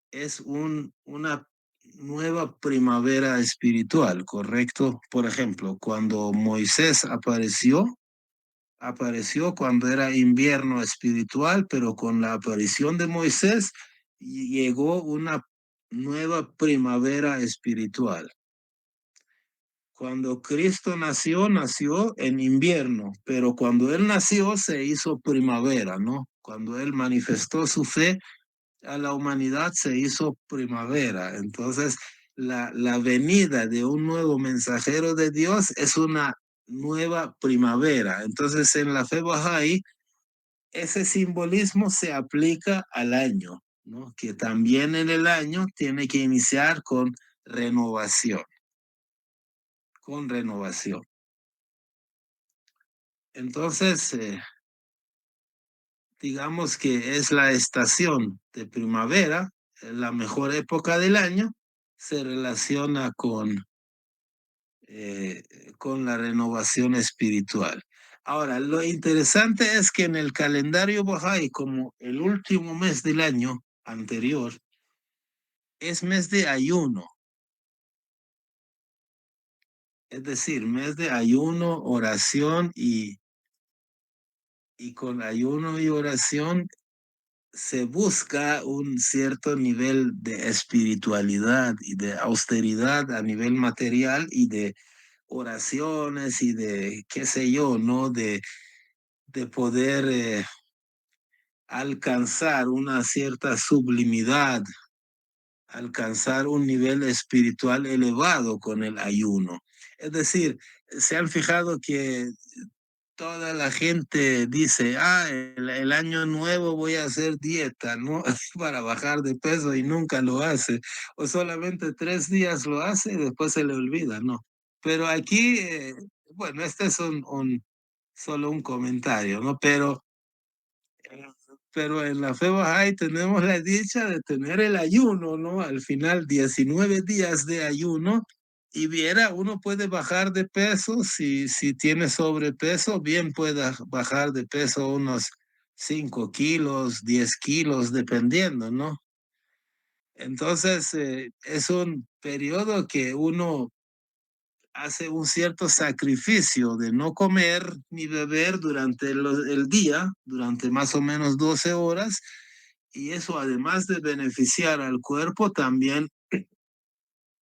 es una nueva primavera espiritual, ¿correcto? Por ejemplo, cuando Moisés apareció cuando era invierno espiritual, pero con la aparición de Moisés llegó una nueva primavera espiritual. Cuando Cristo nació, nació en invierno, pero cuando Él nació se hizo primavera, ¿no? Cuando Él manifestó su fe a la humanidad se hizo primavera. Entonces, la venida de un nuevo mensajero de Dios es una nueva primavera. Entonces, en la fe Bahá'í, ese simbolismo se aplica al año, ¿no? Que también en el año tiene que iniciar renovación, con renovación. Entonces, digamos que es la estación de primavera, la mejor época del año, se relaciona eh, con la renovación espiritual. Ahora, lo interesante es que en el calendario Bahá'í, como el último mes del año anterior, es mes de ayuno, es decir, mes de ayuno, oración y con ayuno y oración se busca un cierto nivel de espiritualidad y de austeridad a nivel material y de oraciones y de, qué sé yo, ¿no? De poder alcanzar una cierta sublimidad, alcanzar un nivel espiritual elevado con el ayuno. Es decir, se han fijado que toda la gente dice, el año nuevo voy a hacer dieta, ¿no? Para bajar de peso y nunca lo hace. O solamente 3 días lo hace y después se le olvida, ¿no? Pero aquí, bueno, este es solo un comentario, ¿no? Eh, pero en la fe Bahá'í tenemos la dicha de tener el ayuno, ¿no? Al final, 19 días de ayuno. Y viera, uno puede bajar de peso, si tiene sobrepeso, bien puede bajar de peso unos 5 kilos, 10 kilos, dependiendo, ¿no? Entonces, es un periodo que uno hace un cierto sacrificio de no comer ni beber durante el día, durante más o menos 12 horas, y eso además de beneficiar al cuerpo, también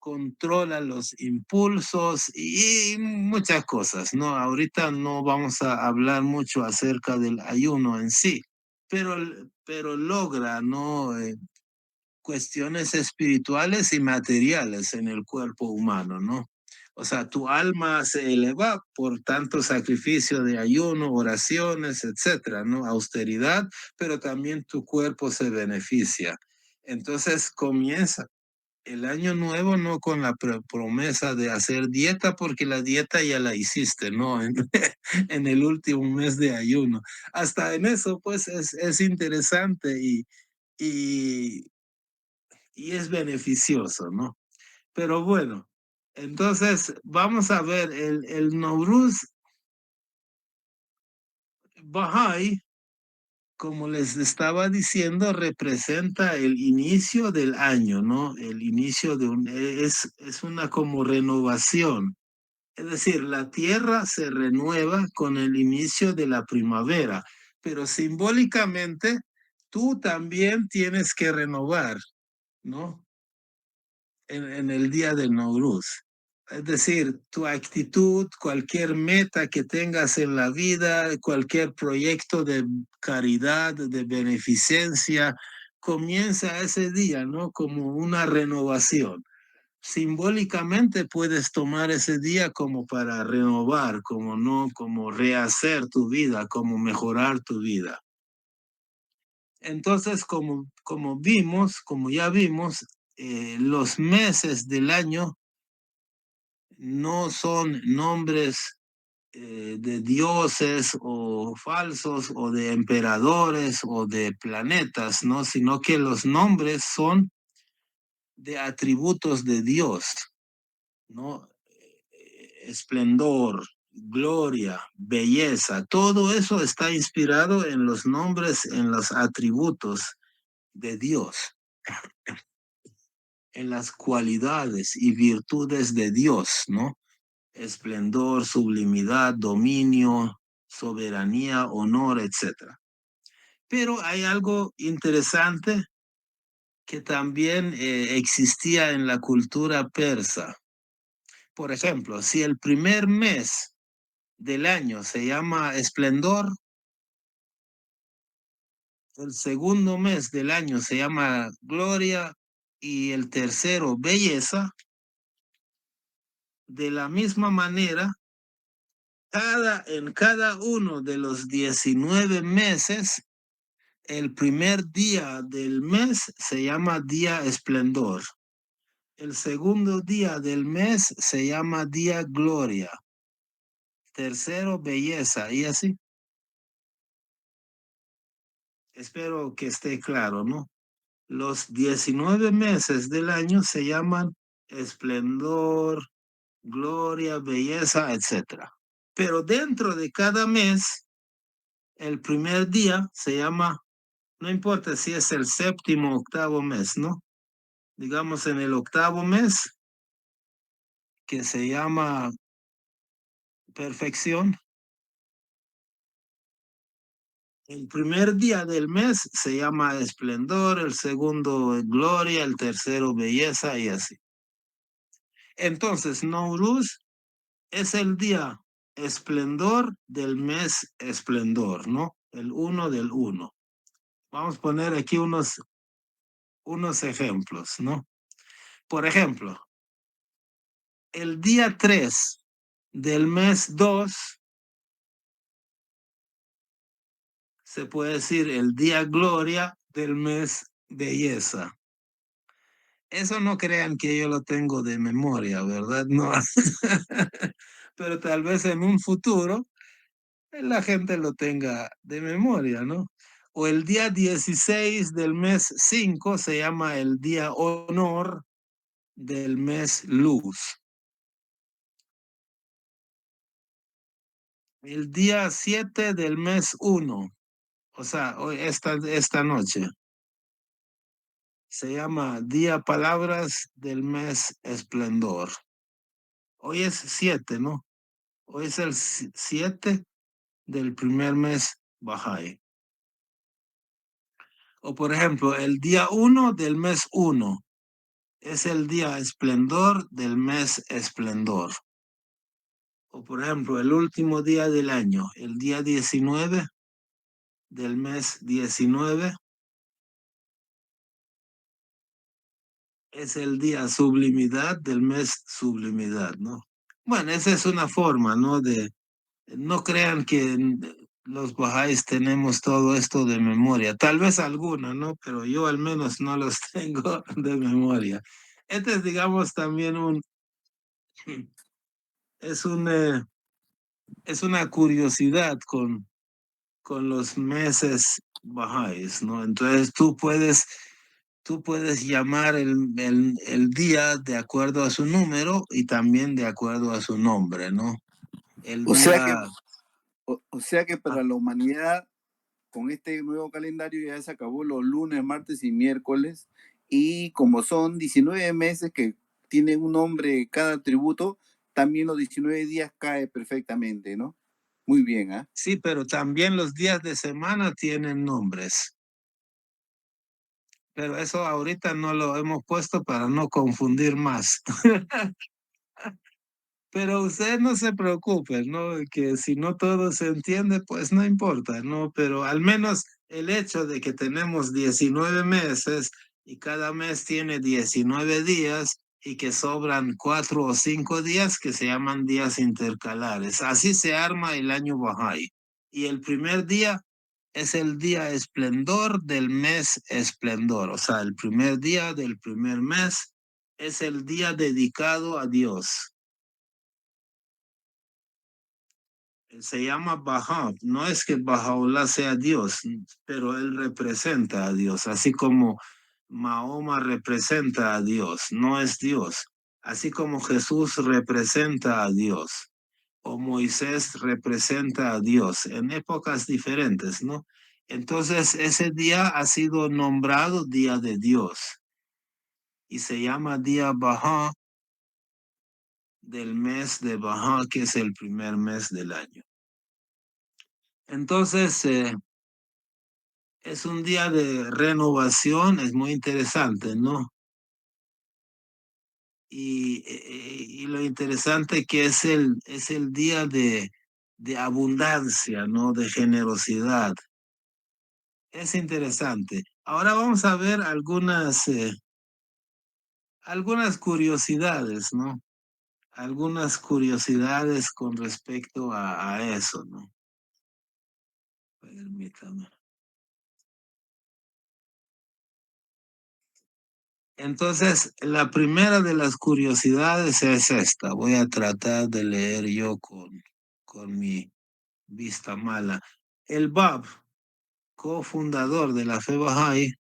controla los impulsos y muchas cosas, ¿no? Ahorita no vamos a hablar mucho acerca del ayuno en sí, pero, pero logra, ¿no? Cuestiones espirituales y materiales en el cuerpo humano, ¿no? O sea, tu alma se eleva por tanto sacrificio de ayuno, oraciones, etcétera, ¿no? Austeridad, pero también tu cuerpo se beneficia. Entonces comienza el año nuevo no con la promesa de hacer dieta, porque la dieta ya la hiciste, ¿no? En el último mes de ayuno. Hasta en eso, pues, es interesante y, y es beneficioso, ¿no? Pero bueno, entonces vamos a ver, el Nowruz Bahá'í, como les estaba diciendo, representa el inicio del año, ¿no? El inicio de es una como renovación. Es decir, la tierra se renueva con el inicio de la primavera, pero simbólicamente tú también tienes que renovar, ¿no? En el día del Nowruz. Es decir, tu actitud, cualquier meta que tengas en la vida, cualquier proyecto de caridad, de beneficencia, comienza ese día, ¿no? Como una renovación. Simbólicamente puedes tomar ese día como para renovar, como no, como rehacer tu vida, como mejorar tu vida. Entonces, como ya vimos, los meses del año no son nombres de dioses o falsos o de emperadores o de planetas, ¿no? Sino que los nombres son de atributos de Dios, ¿no? Esplendor, gloria, belleza, todo eso está inspirado en los nombres, en los atributos de Dios, en las cualidades y virtudes de Dios, ¿no? Esplendor, sublimidad, dominio, soberanía, honor, etcétera. Pero hay algo interesante que también existía en la cultura persa. Por ejemplo, si el primer mes del año se llama esplendor, el segundo mes del año se llama gloria y el tercero belleza, de la misma manera, en cada uno de los 19 meses, el primer día del mes se llama día esplendor. El segundo día del mes se llama día gloria. tercero belleza y así. Espero que esté claro, ¿no? Los 19 meses del año se llaman esplendor, gloria, belleza, etcétera. Pero dentro de cada mes, el primer día se llama, no importa si es el séptimo o octavo mes, ¿no? Digamos en el octavo mes, que se llama perfección. El primer día del mes se llama esplendor, el segundo gloria, el tercero belleza y así. Entonces, Nowruz es el día esplendor del mes esplendor, ¿no? El uno del uno. Vamos a poner aquí unos ejemplos, ¿no? Por ejemplo, el día 3 del mes 2 se puede decir el día gloria del mes belleza. Eso no crean que yo lo tengo de memoria, ¿verdad? No. Pero tal vez en un futuro la gente lo tenga de memoria, ¿no? O el día 16 del mes 5 se llama el día honor del mes luz. El día 7 del mes 1, o sea, hoy, esta noche, se llama día palabras del mes esplendor. Hoy es 7, ¿no? Hoy es el 7 del primer mes Bahá'í. O por ejemplo, el día 1 del mes 1 es el día esplendor del mes esplendor. O por ejemplo, el último día del año, el día 19 del mes 19 es el día sublimidad del mes sublimidad, ¿no? Bueno, esa es una forma, ¿no? No crean que los bajáis tenemos todo esto de memoria. Tal vez alguna, ¿no? Pero yo al menos no los tengo de memoria. Este es, digamos, también es un, es una curiosidad con los meses bajáis, ¿no? Entonces tú puedes llamar el día de acuerdo a su número y también de acuerdo a su nombre, ¿no? El O sea que, día... o sea que ah, para la humanidad, con este nuevo calendario ya se acabó los lunes, martes y miércoles. Y como son 19 meses que tienen un nombre cada atributo, también los 19 días cae perfectamente, ¿no? Muy bien, ¿ah? sí, pero también los días de semana tienen nombres. Pero eso ahorita no lo hemos puesto para no confundir más. Pero usted no se preocupe, ¿no? Que si no todo se entiende, pues no importa, ¿no? Pero al menos el hecho de que tenemos 19 meses y cada mes tiene 19 días y que sobran 4 o 5 días que se llaman días intercalares. Así se arma el año Bahá'í. Y el primer día es el día esplendor del mes esplendor. O sea, el primer día del primer mes es el día dedicado a Dios. Se llama Bahá, no es que Bahá'u'lláh sea Dios, pero él representa a Dios, así como Mahoma representa a Dios, no es Dios, así como Jesús representa a Dios, o Moisés representa a Dios en épocas diferentes, ¿no? Entonces ese día ha sido nombrado Día de Dios y se llama Día Bahá del mes de Bahá, que es el primer mes del año. Entonces, es un día de renovación, es muy interesante, ¿no? Y lo interesante que es el día de abundancia, ¿no? De generosidad. Es interesante. Ahora vamos a ver algunas curiosidades, ¿no? Algunas curiosidades con respecto a eso, ¿no? Permítame. Entonces, la primera de las curiosidades es esta. Voy a tratar de leer yo con mi vista mala. El Bab, cofundador de la fe Bahá'í,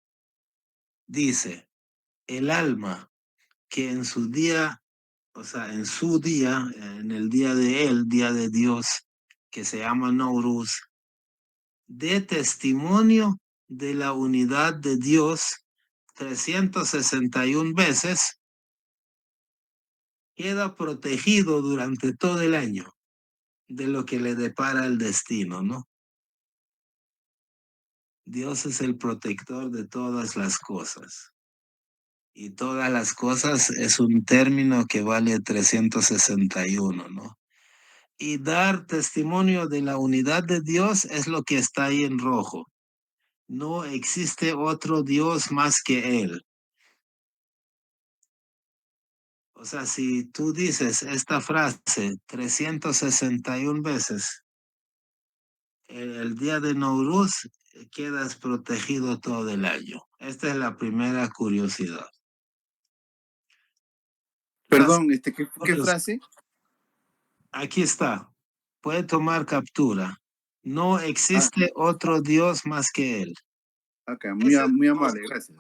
dice, el alma que en su día, o sea, en su día, en el día de él, día de Dios, que se llama Nowruz, dé testimonio de la unidad de Dios 361 veces, queda protegido durante todo el año de lo que le depara el destino, ¿no? Dios es el protector de todas las cosas. Y todas las cosas es un término que vale 361, ¿no? Y dar testimonio de la unidad de Dios es lo que está ahí en rojo. No existe otro Dios más que Él. O sea, si tú dices esta frase 361 veces, el día de Nowruz quedas protegido todo el año. Esta es la primera curiosidad. Las Perdón, ¿qué otras, frase? aquí está. Puede tomar captura. No Ah, existe otro Dios más que Él. acá, Esa es muy amable, gracias.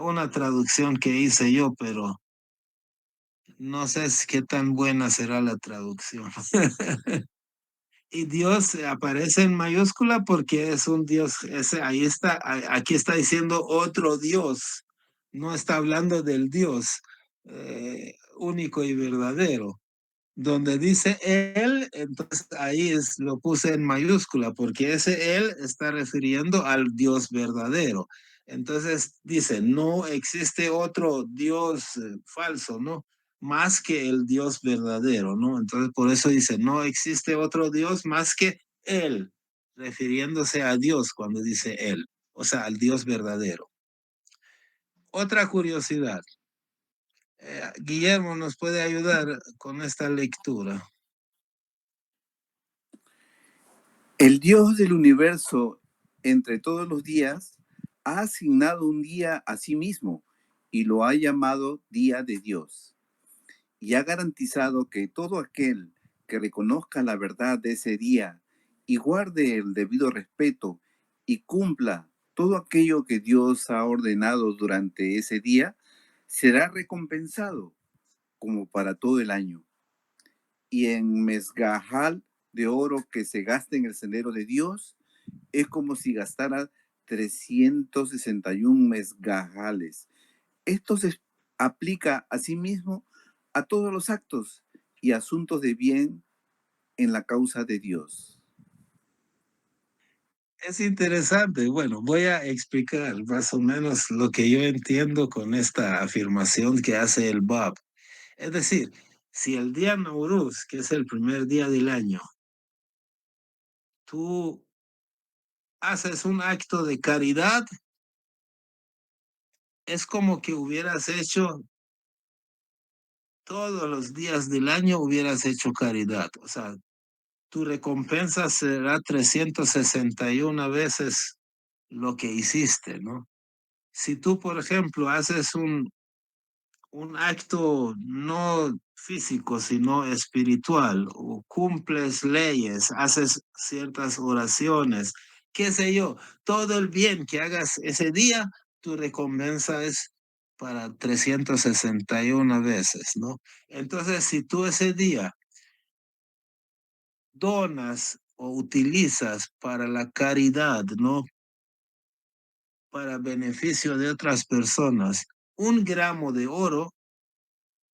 una traducción que hice yo, pero no sé qué tan buena será la traducción. Y Dios aparece en mayúscula porque es un Dios, ahí está, aquí está diciendo otro Dios, no está hablando del Dios único y verdadero. Donde dice él, entonces ahí lo puse en mayúscula porque ese él está refiriendo al Dios verdadero. Entonces dice, no existe otro Dios falso, ¿no? Más que el Dios verdadero, ¿no? Entonces por eso dice, no existe otro Dios más que él, refiriéndose a Dios cuando dice él, o sea, al Dios verdadero. Otra curiosidad, Guillermo nos puede ayudar con esta lectura. El Dios del universo, entre todos los días, ha asignado un día a sí mismo y lo ha llamado Día de Dios. Y ha garantizado que todo aquel que reconozca la verdad de ese día y guarde el debido respeto y cumpla todo aquello que Dios ha ordenado durante ese día, será recompensado como para todo el año. Y en mezgajal de oro que se gasta en el sendero de Dios, es como si gastara 361 mezgajales. Esto se aplica asimismo a todos los actos y asuntos de bien en la causa de Dios. Es interesante. Bueno, voy a explicar más o menos lo que yo entiendo con esta afirmación que hace el Bab. Es decir, si el día Nowruz, que es el primer día del año, tú haces un acto de caridad, es como que hubieras hecho todos los días del año, hubieras hecho caridad. O sea, tu recompensa será 361 veces lo que hiciste, ¿no? Si tú, por ejemplo, haces un acto no físico, sino espiritual, o cumples leyes, haces ciertas oraciones, qué sé yo, todo el bien que hagas ese día, tu recompensa es para 361 veces, ¿no? Entonces, si tú ese día donas o utilizas para la caridad, ¿no? Para beneficio de otras personas, 1 gramo de oro,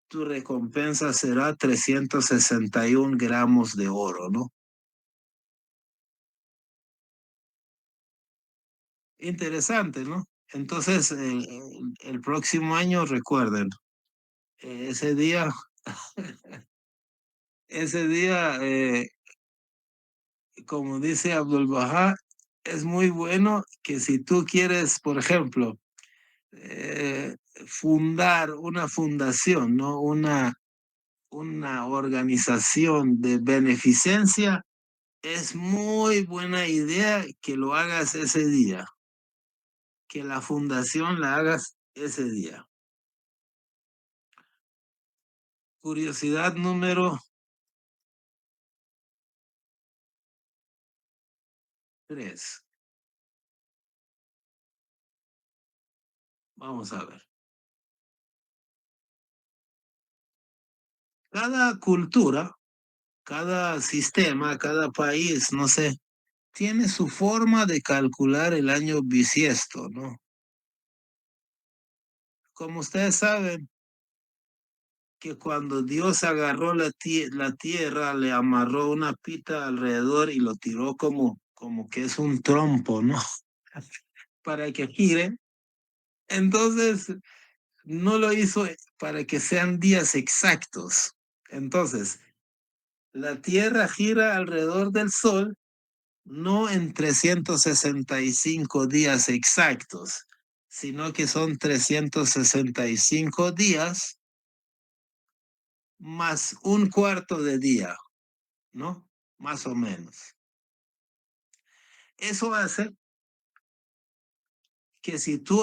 tu recompensa será 361 gramos de oro, ¿no? Interesante, ¿no? Entonces, el próximo año, recuerden, ese día, ese día, como dice Abdul Bahá, es muy bueno que si tú quieres, por ejemplo, fundar una fundación, ¿no? Una organización de beneficencia, es muy buena idea que lo hagas ese día, que la fundación la hagas ese día. Curiosidad número 3. Vamos a ver. Cada cultura, cada sistema, cada país, no sé, tiene su forma de calcular el año bisiesto, ¿no? Como ustedes saben, que cuando Dios agarró la tierra, le amarró una pita alrededor y lo tiró como que es un trompo, ¿no? Para que gire. Entonces, no lo hizo para que sean días exactos. Entonces, la tierra gira alrededor del sol, no en 365 días exactos, sino que son 365 días más un cuarto de día, ¿no? Más o menos. Eso hace que si tú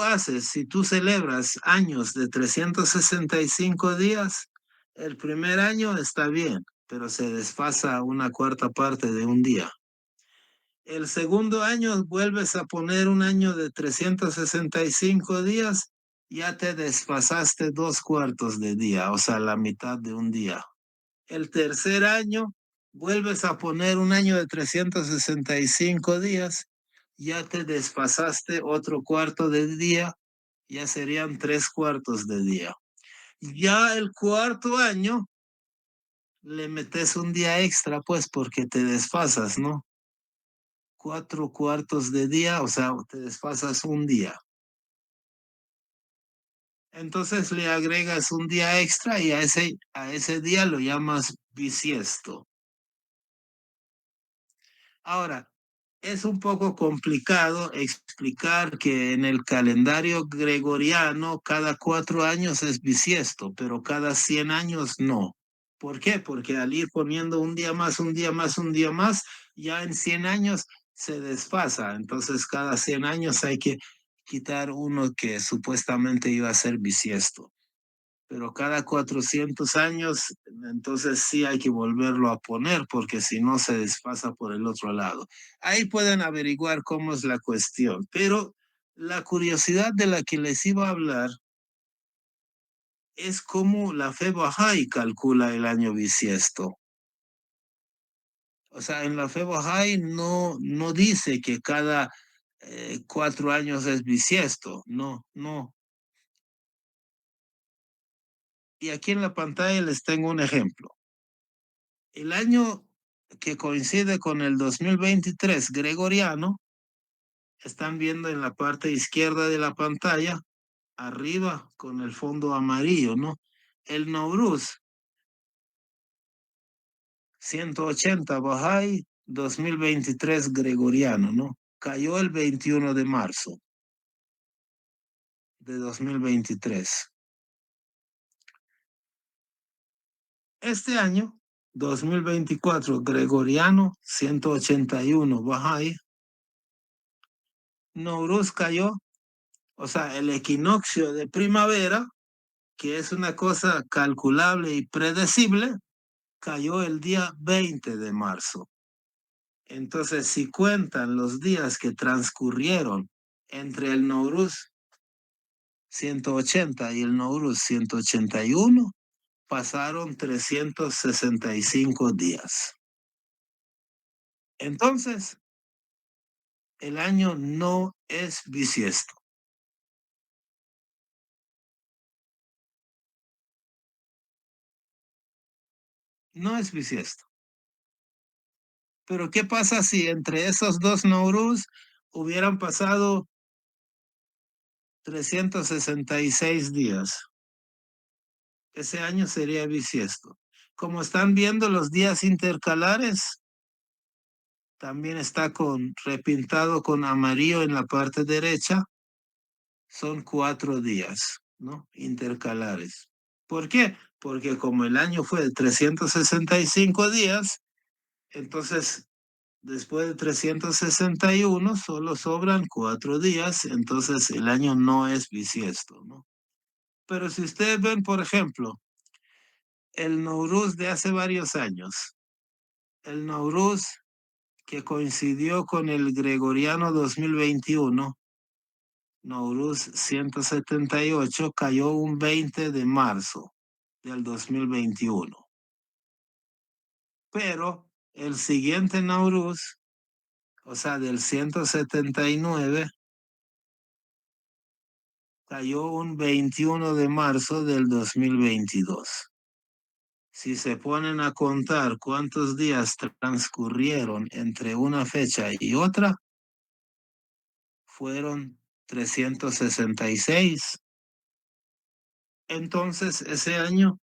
celebras años de 365 días, el primer año está bien, pero se desfasa una cuarta parte de un día. El segundo año vuelves a poner un año de 365 días, ya te desfasaste dos cuartos de día, o sea, la mitad de un día. El tercer año vuelves a poner un año de 365 días, ya te desfasaste otro cuarto de día, ya serían tres cuartos de día. Ya el cuarto año le metes un día extra, pues porque te desfasas, ¿no? Cuatro cuartos de día, o sea, te desfasas un día. Entonces le agregas un día extra y a ese día lo llamas bisiesto. Ahora, es un poco complicado explicar que en el calendario gregoriano cada 4 años es bisiesto, pero cada 100 años no. ¿Por qué? Porque al ir poniendo un día más, un día más, un día más, ya en 100 años se desfasa. Entonces cada 100 años hay que quitar uno que supuestamente iba a ser bisiesto, pero cada 400 años, entonces sí hay que volverlo a poner porque si no se desfasa por el otro lado. Ahí pueden averiguar cómo es la cuestión, pero la curiosidad de la que les iba a hablar es cómo la fe Bahá'í calcula el año bisiesto. O sea, en la fe Bahá'í no dice que cada 4 años es bisiesto, no, no. Y aquí en la pantalla les tengo un ejemplo. El año que coincide con el 2023 gregoriano, están viendo en la parte izquierda de la pantalla, arriba con el fondo amarillo, ¿no? El Nowruz 180 Bahá'í 2023 gregoriano, ¿no? Cayó el 21 de marzo de 2023. Este año, 2024 gregoriano 181 Bahá'í, Nowruz cayó, o sea, el equinoccio de primavera, que es una cosa calculable y predecible, cayó el día 20 de marzo. Entonces, si cuentan los días que transcurrieron entre el Nowruz 180 y el Nowruz 181, pasaron 365 días. Entonces, el año no es bisiesto. No es bisiesto. Pero ¿qué pasa si entre esos dos Nowruz hubieran pasado 366 días? Ese año sería bisiesto. Como están viendo los días intercalares, también está repintado con amarillo en la parte derecha. Son 4 días, ¿no? Intercalares. ¿Por qué? Porque como el año fue de 365 días, entonces después de 361 solo sobran 4 días, entonces el año no es bisiesto, ¿no? Pero si ustedes ven, por ejemplo, el Nowruz de hace varios años, el Nowruz que coincidió con el Gregoriano 2021, Nowruz 178, cayó un 20 de marzo del 2021. Pero el siguiente Nowruz, o sea, del 179, cayó un 21 de marzo del 2022. Si se ponen a contar cuántos días transcurrieron entre una fecha y otra, fueron 366. Entonces, ese año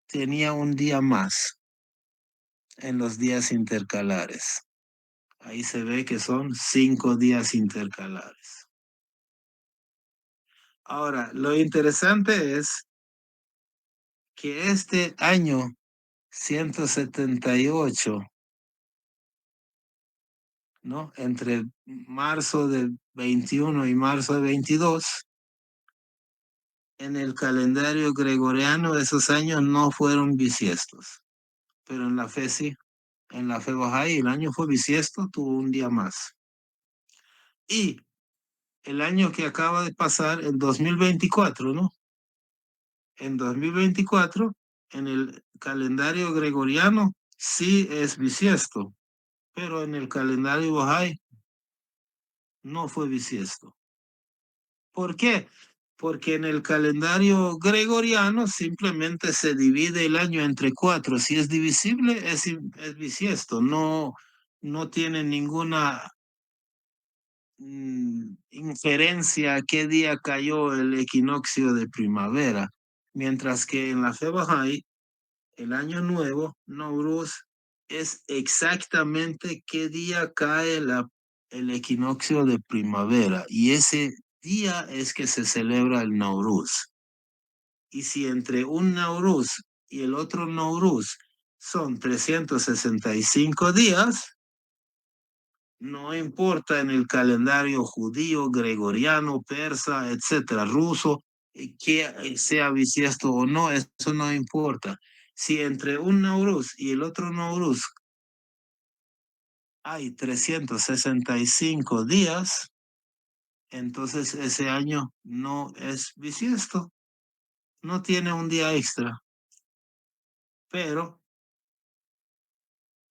tenía un día más en los días intercalares. Ahí se ve que son 5 días intercalares. Ahora, lo interesante es que este año 178, ¿no? Entre marzo del 21 y marzo del 22, en el calendario gregoriano esos años no fueron bisiestos, pero en la fe sí. En la fe Bahá'í el año fue bisiesto, tuvo un día más. Y el año que acaba de pasar, el 2024, ¿no? En 2024, en el calendario gregoriano, sí es bisiesto, pero en el calendario Bahá'í no fue bisiesto. ¿Por qué? Porque en el calendario gregoriano simplemente se divide el año entre 4. Si es divisible, es bisiesto. No, no tiene ninguna inferencia a qué día cayó el equinoccio de primavera. Mientras que en la fe Bahá'í, el año nuevo, Nowruz, es exactamente qué día cae el equinoccio de primavera. Y ese día es que se celebra el Nowruz. Y si entre un Nowruz y el otro Nowruz son 365 días, no importa en el calendario judío, gregoriano, persa, etcétera, ruso, que sea bisiesto o no, eso no importa. Si entre un Nowruz y el otro Nowruz hay 365 días, entonces ese año no es bisiesto, no tiene un día extra. Pero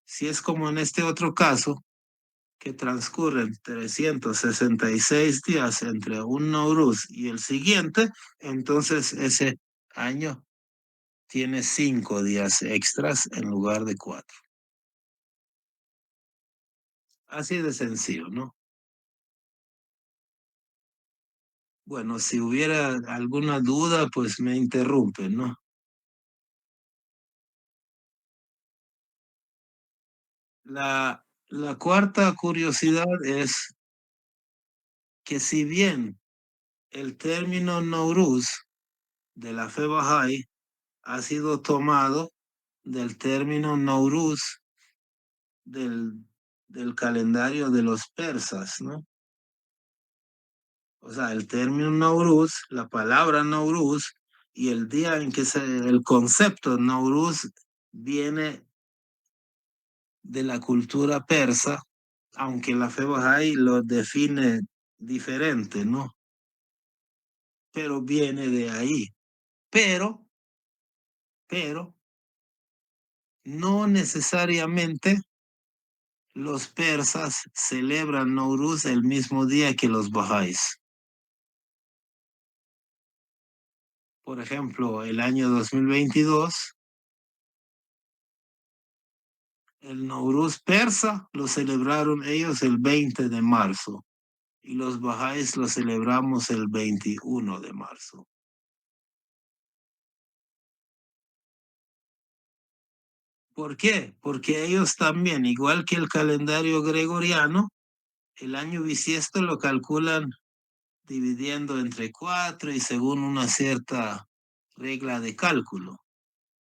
si es como en este otro caso, que transcurren 366 días entre un Nowruz y el siguiente, entonces ese año tiene 5 días extras en lugar de 4. Así de sencillo, ¿no? Bueno, si hubiera alguna duda, pues me interrumpen, ¿no? La cuarta curiosidad es que si bien el término Nowruz de la fe Bahá'í ha sido tomado del término Nowruz del, del calendario de los persas, ¿no? O sea, el término Nowruz, la palabra Nowruz y el día en que el concepto Nowruz viene de la cultura persa, aunque la fe Bahá'í lo define diferente, ¿no? Pero viene de ahí. Pero, pero, no necesariamente los persas celebran Nowruz el mismo día que los Bahá'ís. Por ejemplo, el año 2022, el Nowruz persa lo celebraron ellos el 20 de marzo y los Bahá'ís lo celebramos el 21 de marzo. ¿Por qué? Porque ellos también, igual que el calendario gregoriano, el año bisiesto lo calculan dividiendo entre 4 y según una cierta regla de cálculo.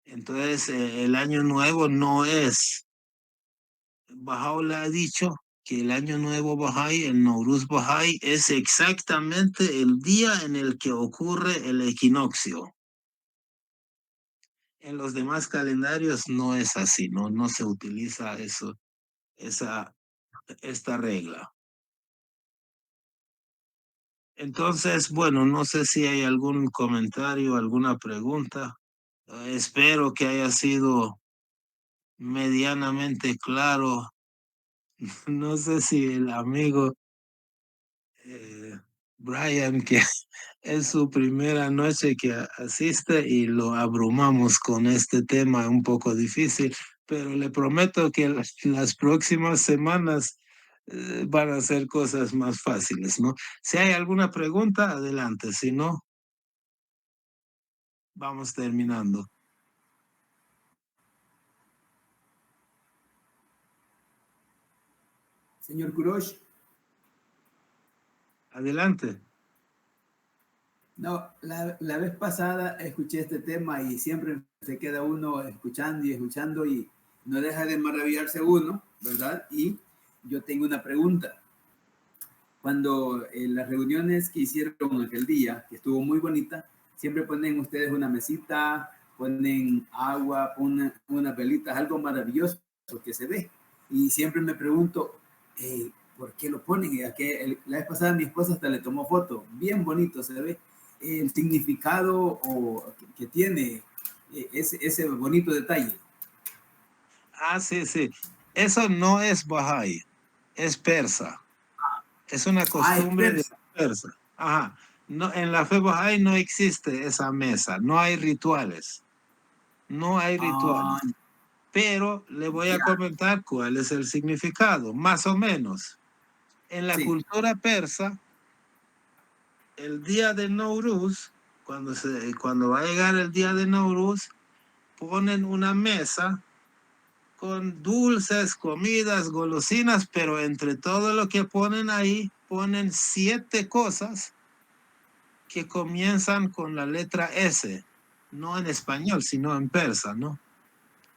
Entonces, el año nuevo no es. Bahá'u'lláh ha dicho que el año nuevo Bahá'í, el Nowruz Bahá'í, es exactamente el día en el que ocurre el equinoccio. En los demás calendarios no es así, no se utiliza eso, esa esta regla. Entonces, bueno, no sé si hay algún comentario, alguna pregunta. Espero que haya sido medianamente claro. No sé si el amigo Brian, que es su primera noche que asiste y lo abrumamos con este tema un poco difícil, pero le prometo que las próximas semanas van a ser cosas más fáciles, ¿no? Si hay alguna pregunta, adelante, si no, vamos terminando. Señor Kurosh. Adelante. No, la vez pasada escuché este tema y siempre se queda uno escuchando y escuchando y no deja de maravillarse uno, ¿verdad? Y yo tengo una pregunta. Cuando en las reuniones que hicieron aquel día, que estuvo muy bonita, siempre ponen ustedes una mesita, ponen agua, ponen unas velitas, algo maravilloso que se ve. Y siempre me pregunto, ¿por qué lo ponen? La vez pasada mi esposa hasta le tomó foto, bien bonito se ve. El significado que tiene ese bonito detalle. Ah, sí, sí. Eso no es Bahá'í, es persa. Es una Ah, es costumbre de persa. persa. Ajá. No, en la fe Bahá'í no existe esa mesa, no hay rituales. No hay Ah, rituales. Pero le voy a ya, comentar cuál es el significado, más o menos. En la sí. cultura persa, el día de Nowruz, cuando va a llegar el día de Nowruz, ponen una mesa con dulces, comidas, golosinas, pero entre todo lo que ponen ahí, ponen 7 cosas que comienzan con la letra S, no en español, sino en persa, ¿no?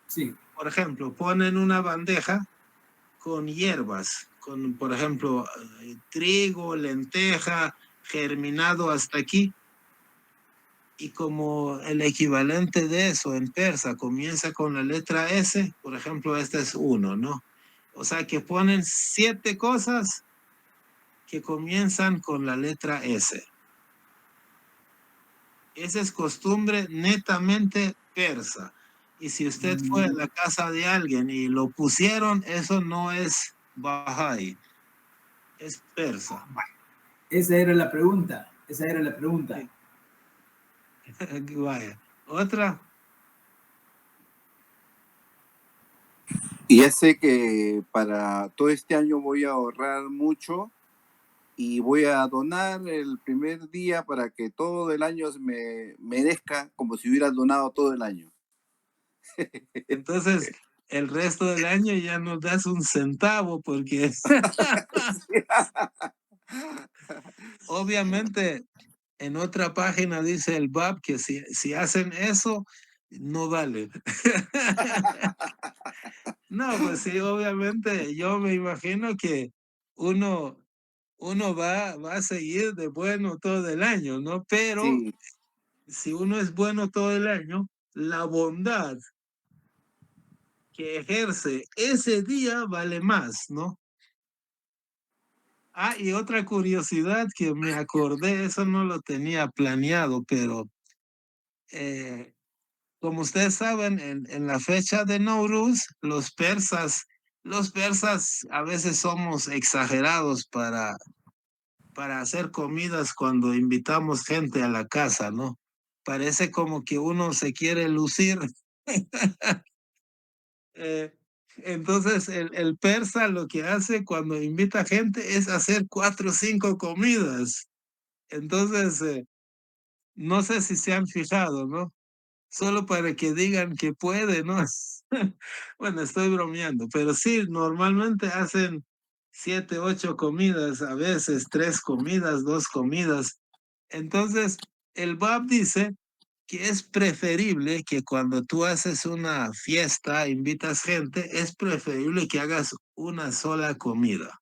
Sí. Por ejemplo, ponen una bandeja con hierbas, con, por ejemplo, trigo, lenteja, germinado hasta aquí, y como el equivalente de eso en persa comienza con la letra S, por ejemplo, este es uno, ¿no? O sea que ponen 7 cosas que comienzan con la letra S. Esa es costumbre netamente persa. Y si usted fue a la casa de alguien y lo pusieron, eso no es Bahá'í, es persa. Esa era la pregunta. Esa era la pregunta. Sí. Vaya. ¿Otra? Y ya sé que para todo este año voy a ahorrar mucho y voy a donar el primer día para que todo el año me merezca como si hubiera donado todo el año. Entonces, el resto del año ya no das un centavo porque obviamente en otra página dice el BAP que si hacen eso, no vale. No, pues sí, obviamente yo me imagino que uno, uno va a seguir de bueno todo el año, ¿no? Pero Sí, si uno es bueno todo el año, la bondad que ejerce ese día vale más, ¿no? Ah, y otra curiosidad que me acordé, eso no lo tenía planeado, pero eh, como ustedes saben, en la fecha de Nowruz, los persas a veces somos exagerados para hacer comidas cuando invitamos gente a la casa, ¿no? Parece como que uno se quiere lucir. Eh, entonces, el persa lo que hace cuando invita gente es hacer 4 o 5 comidas. Entonces, no sé si se han fijado, ¿no? Solo para que digan que puede, ¿no? Bueno, estoy bromeando, pero sí, normalmente hacen 7, 8 comidas, a veces 3 comidas, 2 comidas. Entonces, el BAP dice que es preferible que cuando tú haces una fiesta, invitas gente, es preferible que hagas una sola comida.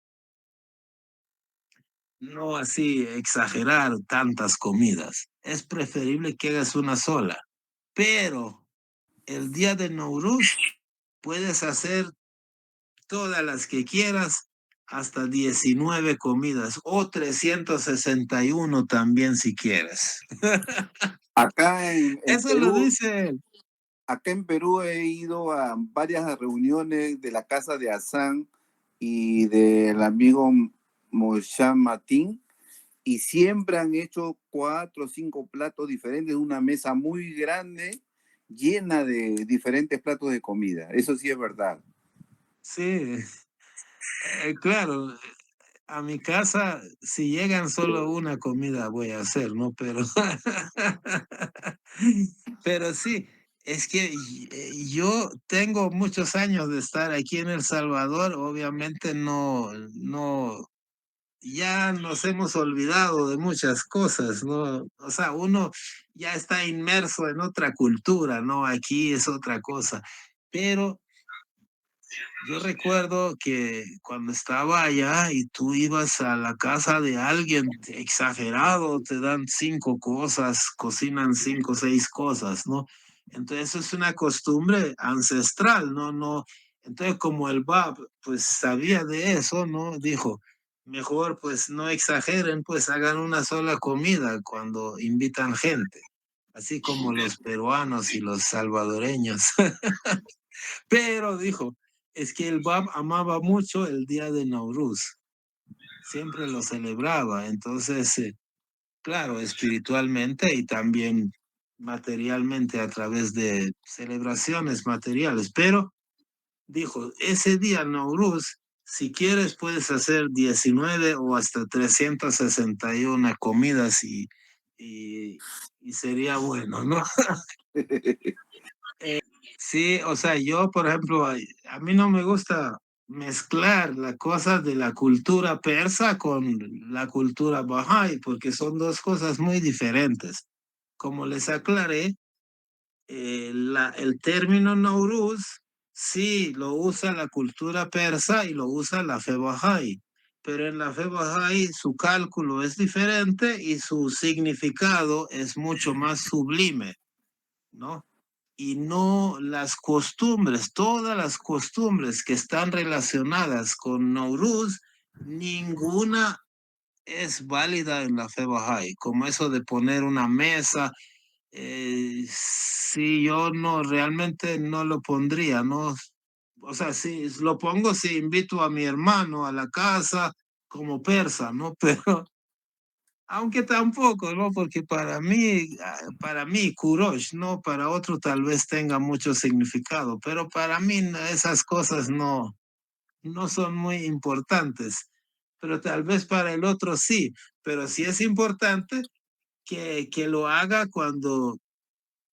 No así exagerar tantas comidas. Es preferible que hagas una sola. Pero el día de Nowruz puedes hacer todas las que quieras, hasta 19 comidas o 361 también si quieres. Acá en Eso lo Perú, dice él. acá en Perú he ido a varias reuniones de la casa de Hassan y del amigo Moshe Matin, y siempre han hecho 4 o 5 platos diferentes, una mesa muy grande llena de diferentes platos de comida. Eso sí es verdad. Sí, claro, a mi casa, si llegan solo una comida voy a hacer, ¿no? Pero sí, es que yo tengo muchos años de estar aquí en El Salvador, obviamente ya nos hemos olvidado de muchas cosas, ¿no? O sea, uno ya está inmerso en otra cultura, ¿no? Aquí es otra cosa. Pero yo recuerdo que cuando estaba allá y tú ibas a la casa de alguien exagerado, te dan 5 cosas, cocinan 5 o 6 cosas, ¿no? Entonces eso es una costumbre ancestral, ¿no? No, entonces como el Bab pues sabía de eso, ¿no? Dijo, mejor pues no exageren, pues hagan una sola comida cuando invitan gente, así como los peruanos y los salvadoreños. Pero dijo, es que el Bab amaba mucho el día de Nauruz, siempre lo celebraba, entonces, claro, espiritualmente y también materialmente a través de celebraciones materiales, pero dijo, ese día Nauruz, si quieres puedes hacer 19 o hasta 361 comidas y sería bueno, ¿no? Sí, o sea, yo, por ejemplo, a mí no me gusta mezclar las cosas de la cultura persa con la cultura bahá'í, porque son dos cosas muy diferentes. Como les aclaré, el término Nowruz sí lo usa la cultura persa y lo usa la fe bahá'í, pero en la fe bahá'í su cálculo es diferente y su significado es mucho más sublime, ¿no? Y no las costumbres, todas las costumbres que están relacionadas con Nowruz, ninguna es válida en la fe Bahá'í, como eso de poner una mesa. Si yo no realmente no lo pondría, ¿no? O sea, si lo pongo, si invito a mi hermano a la casa como persa, ¿no? Pero aunque tampoco, ¿no? Porque para mí, Kurosh, ¿no? Para otro tal vez tenga mucho significado, pero para mí esas cosas no son muy importantes. Pero tal vez para el otro sí, pero sí es importante que lo haga cuando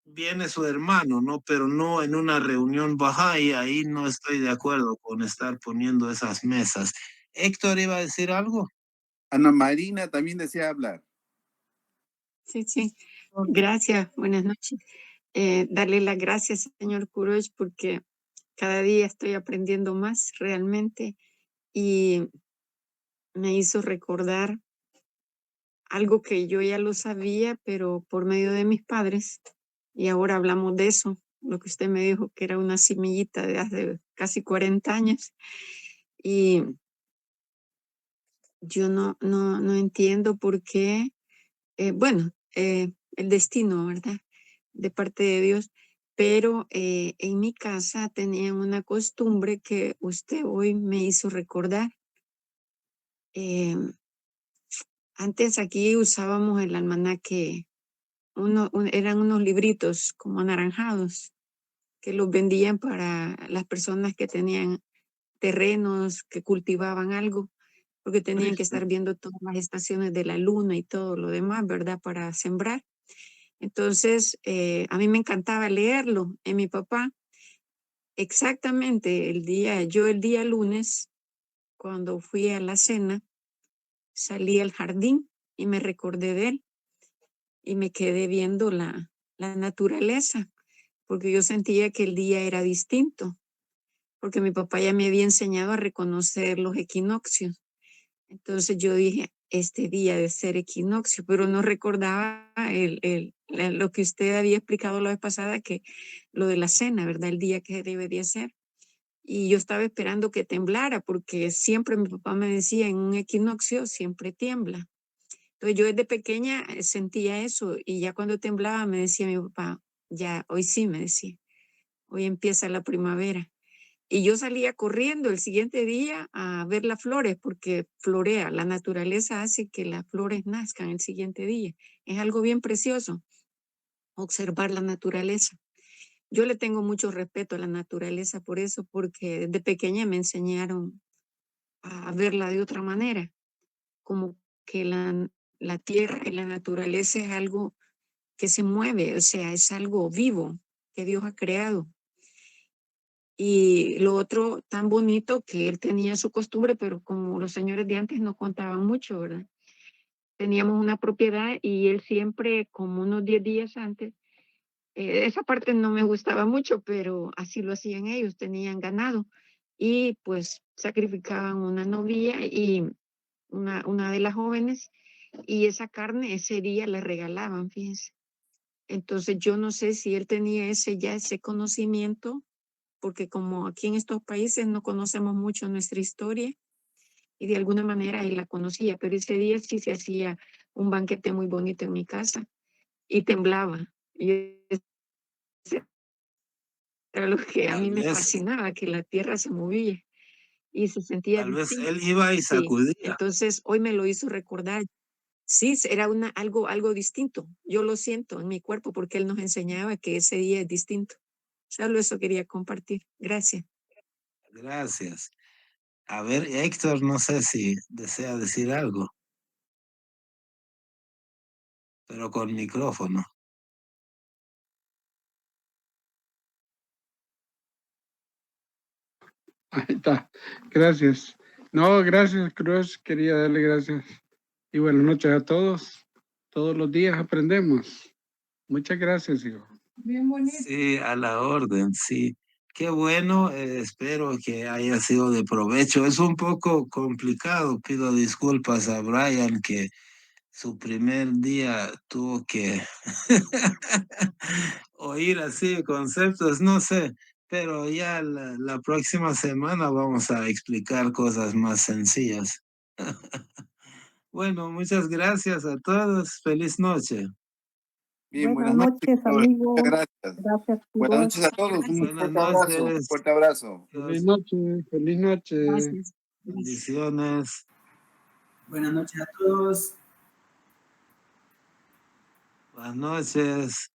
viene su hermano, ¿no? Pero no en una reunión baja y ahí no estoy de acuerdo con estar poniendo esas mesas. Héctor iba a decir algo. Ana Marina también desea hablar. Sí, sí. Gracias. Buenas noches. Darle las gracias, señor Kurosh, porque cada día estoy aprendiendo más realmente y me hizo recordar algo que yo ya lo sabía, pero por medio de mis padres. Y ahora hablamos de eso, lo que usted me dijo que era una semillita de hace casi 40 años. Y yo no entiendo por qué, bueno, el destino, ¿verdad? De parte de Dios. Pero en mi casa tenían una costumbre que usted hoy me hizo recordar. Antes aquí usábamos el almanaque, eran unos libritos como anaranjados que los vendían para las personas que tenían terrenos, que cultivaban algo, porque tenían que estar viendo todas las estaciones de la luna y todo lo demás, ¿verdad? Para sembrar. Entonces, a mí me encantaba leerlo. En mi papá, exactamente el día lunes, cuando fui a la cena, salí al jardín y me recordé de él y me quedé viendo la naturaleza, porque yo sentía que el día era distinto, porque mi papá ya me había enseñado a reconocer los equinoccios. Entonces yo dije, este día de ser equinoccio, pero no recordaba lo que usted había explicado la vez pasada, que lo de la cena, ¿verdad? El día que debe de ser. y yo estaba esperando que temblara, porque siempre mi papá me decía, en un equinoccio siempre tiembla. Entonces yo desde pequeña sentía eso, y ya cuando temblaba me decía mi papá, ya, hoy sí, me decía, hoy empieza la primavera. Y yo salía corriendo el siguiente día a ver las flores, porque florea, la naturaleza hace que las flores nazcan el siguiente día. Es algo bien precioso, observar la naturaleza. Yo le tengo mucho respeto a la naturaleza por eso, porque desde pequeña me enseñaron a verla de otra manera, como que la tierra y la naturaleza es algo que se mueve, o sea, es algo vivo que Dios ha creado. Y lo otro tan bonito que él tenía su costumbre, pero como los señores de antes no contaban mucho, ¿verdad? Teníamos una propiedad y él siempre, como unos 10 días antes, esa parte no me gustaba mucho, pero así lo hacían ellos, tenían ganado y pues sacrificaban una novilla y una de las jóvenes, y esa carne ese día le regalaban, fíjense. Entonces yo no sé si él tenía ese conocimiento, porque como aquí en estos países no conocemos mucho nuestra historia, y de alguna manera él la conocía, pero ese día sí se hacía un banquete muy bonito en mi casa y temblaba. Y ese era lo que a mí me fascinaba, que la tierra se movía y se sentía tal vez distinto. él iba y Sí, sacudía. entonces hoy me lo hizo recordar. Sí, era algo distinto. Yo lo siento en mi cuerpo porque él nos enseñaba que ese día es distinto. Solo eso quería compartir. Gracias. Gracias. A ver, Héctor, no sé si desea decir algo, pero con micrófono. Ahí está. Gracias. No, gracias, Cruz. Quería darle gracias. Y buenas noches a todos. Todos los días aprendemos. Muchas gracias, hijo. Bien bonito. Sí, a la orden, sí. Qué bueno, espero que haya sido de provecho. Es un poco complicado, pido disculpas a Brian que su primer día tuvo que oír así conceptos, no sé, pero ya la próxima semana vamos a explicar cosas más sencillas. Bueno, muchas gracias a todos. Feliz noche. Bien, Buenas buenas noches. noches, Muchas amigos. gracias. Gracias, Buenas Quiroz. noches a todos. Un Gracias. Buenas fuerte abrazo. noches. Fuerte abrazo. Feliz noche. Feliz noche. Gracias. Bendiciones. Buenas noches a todos. Buenas noches.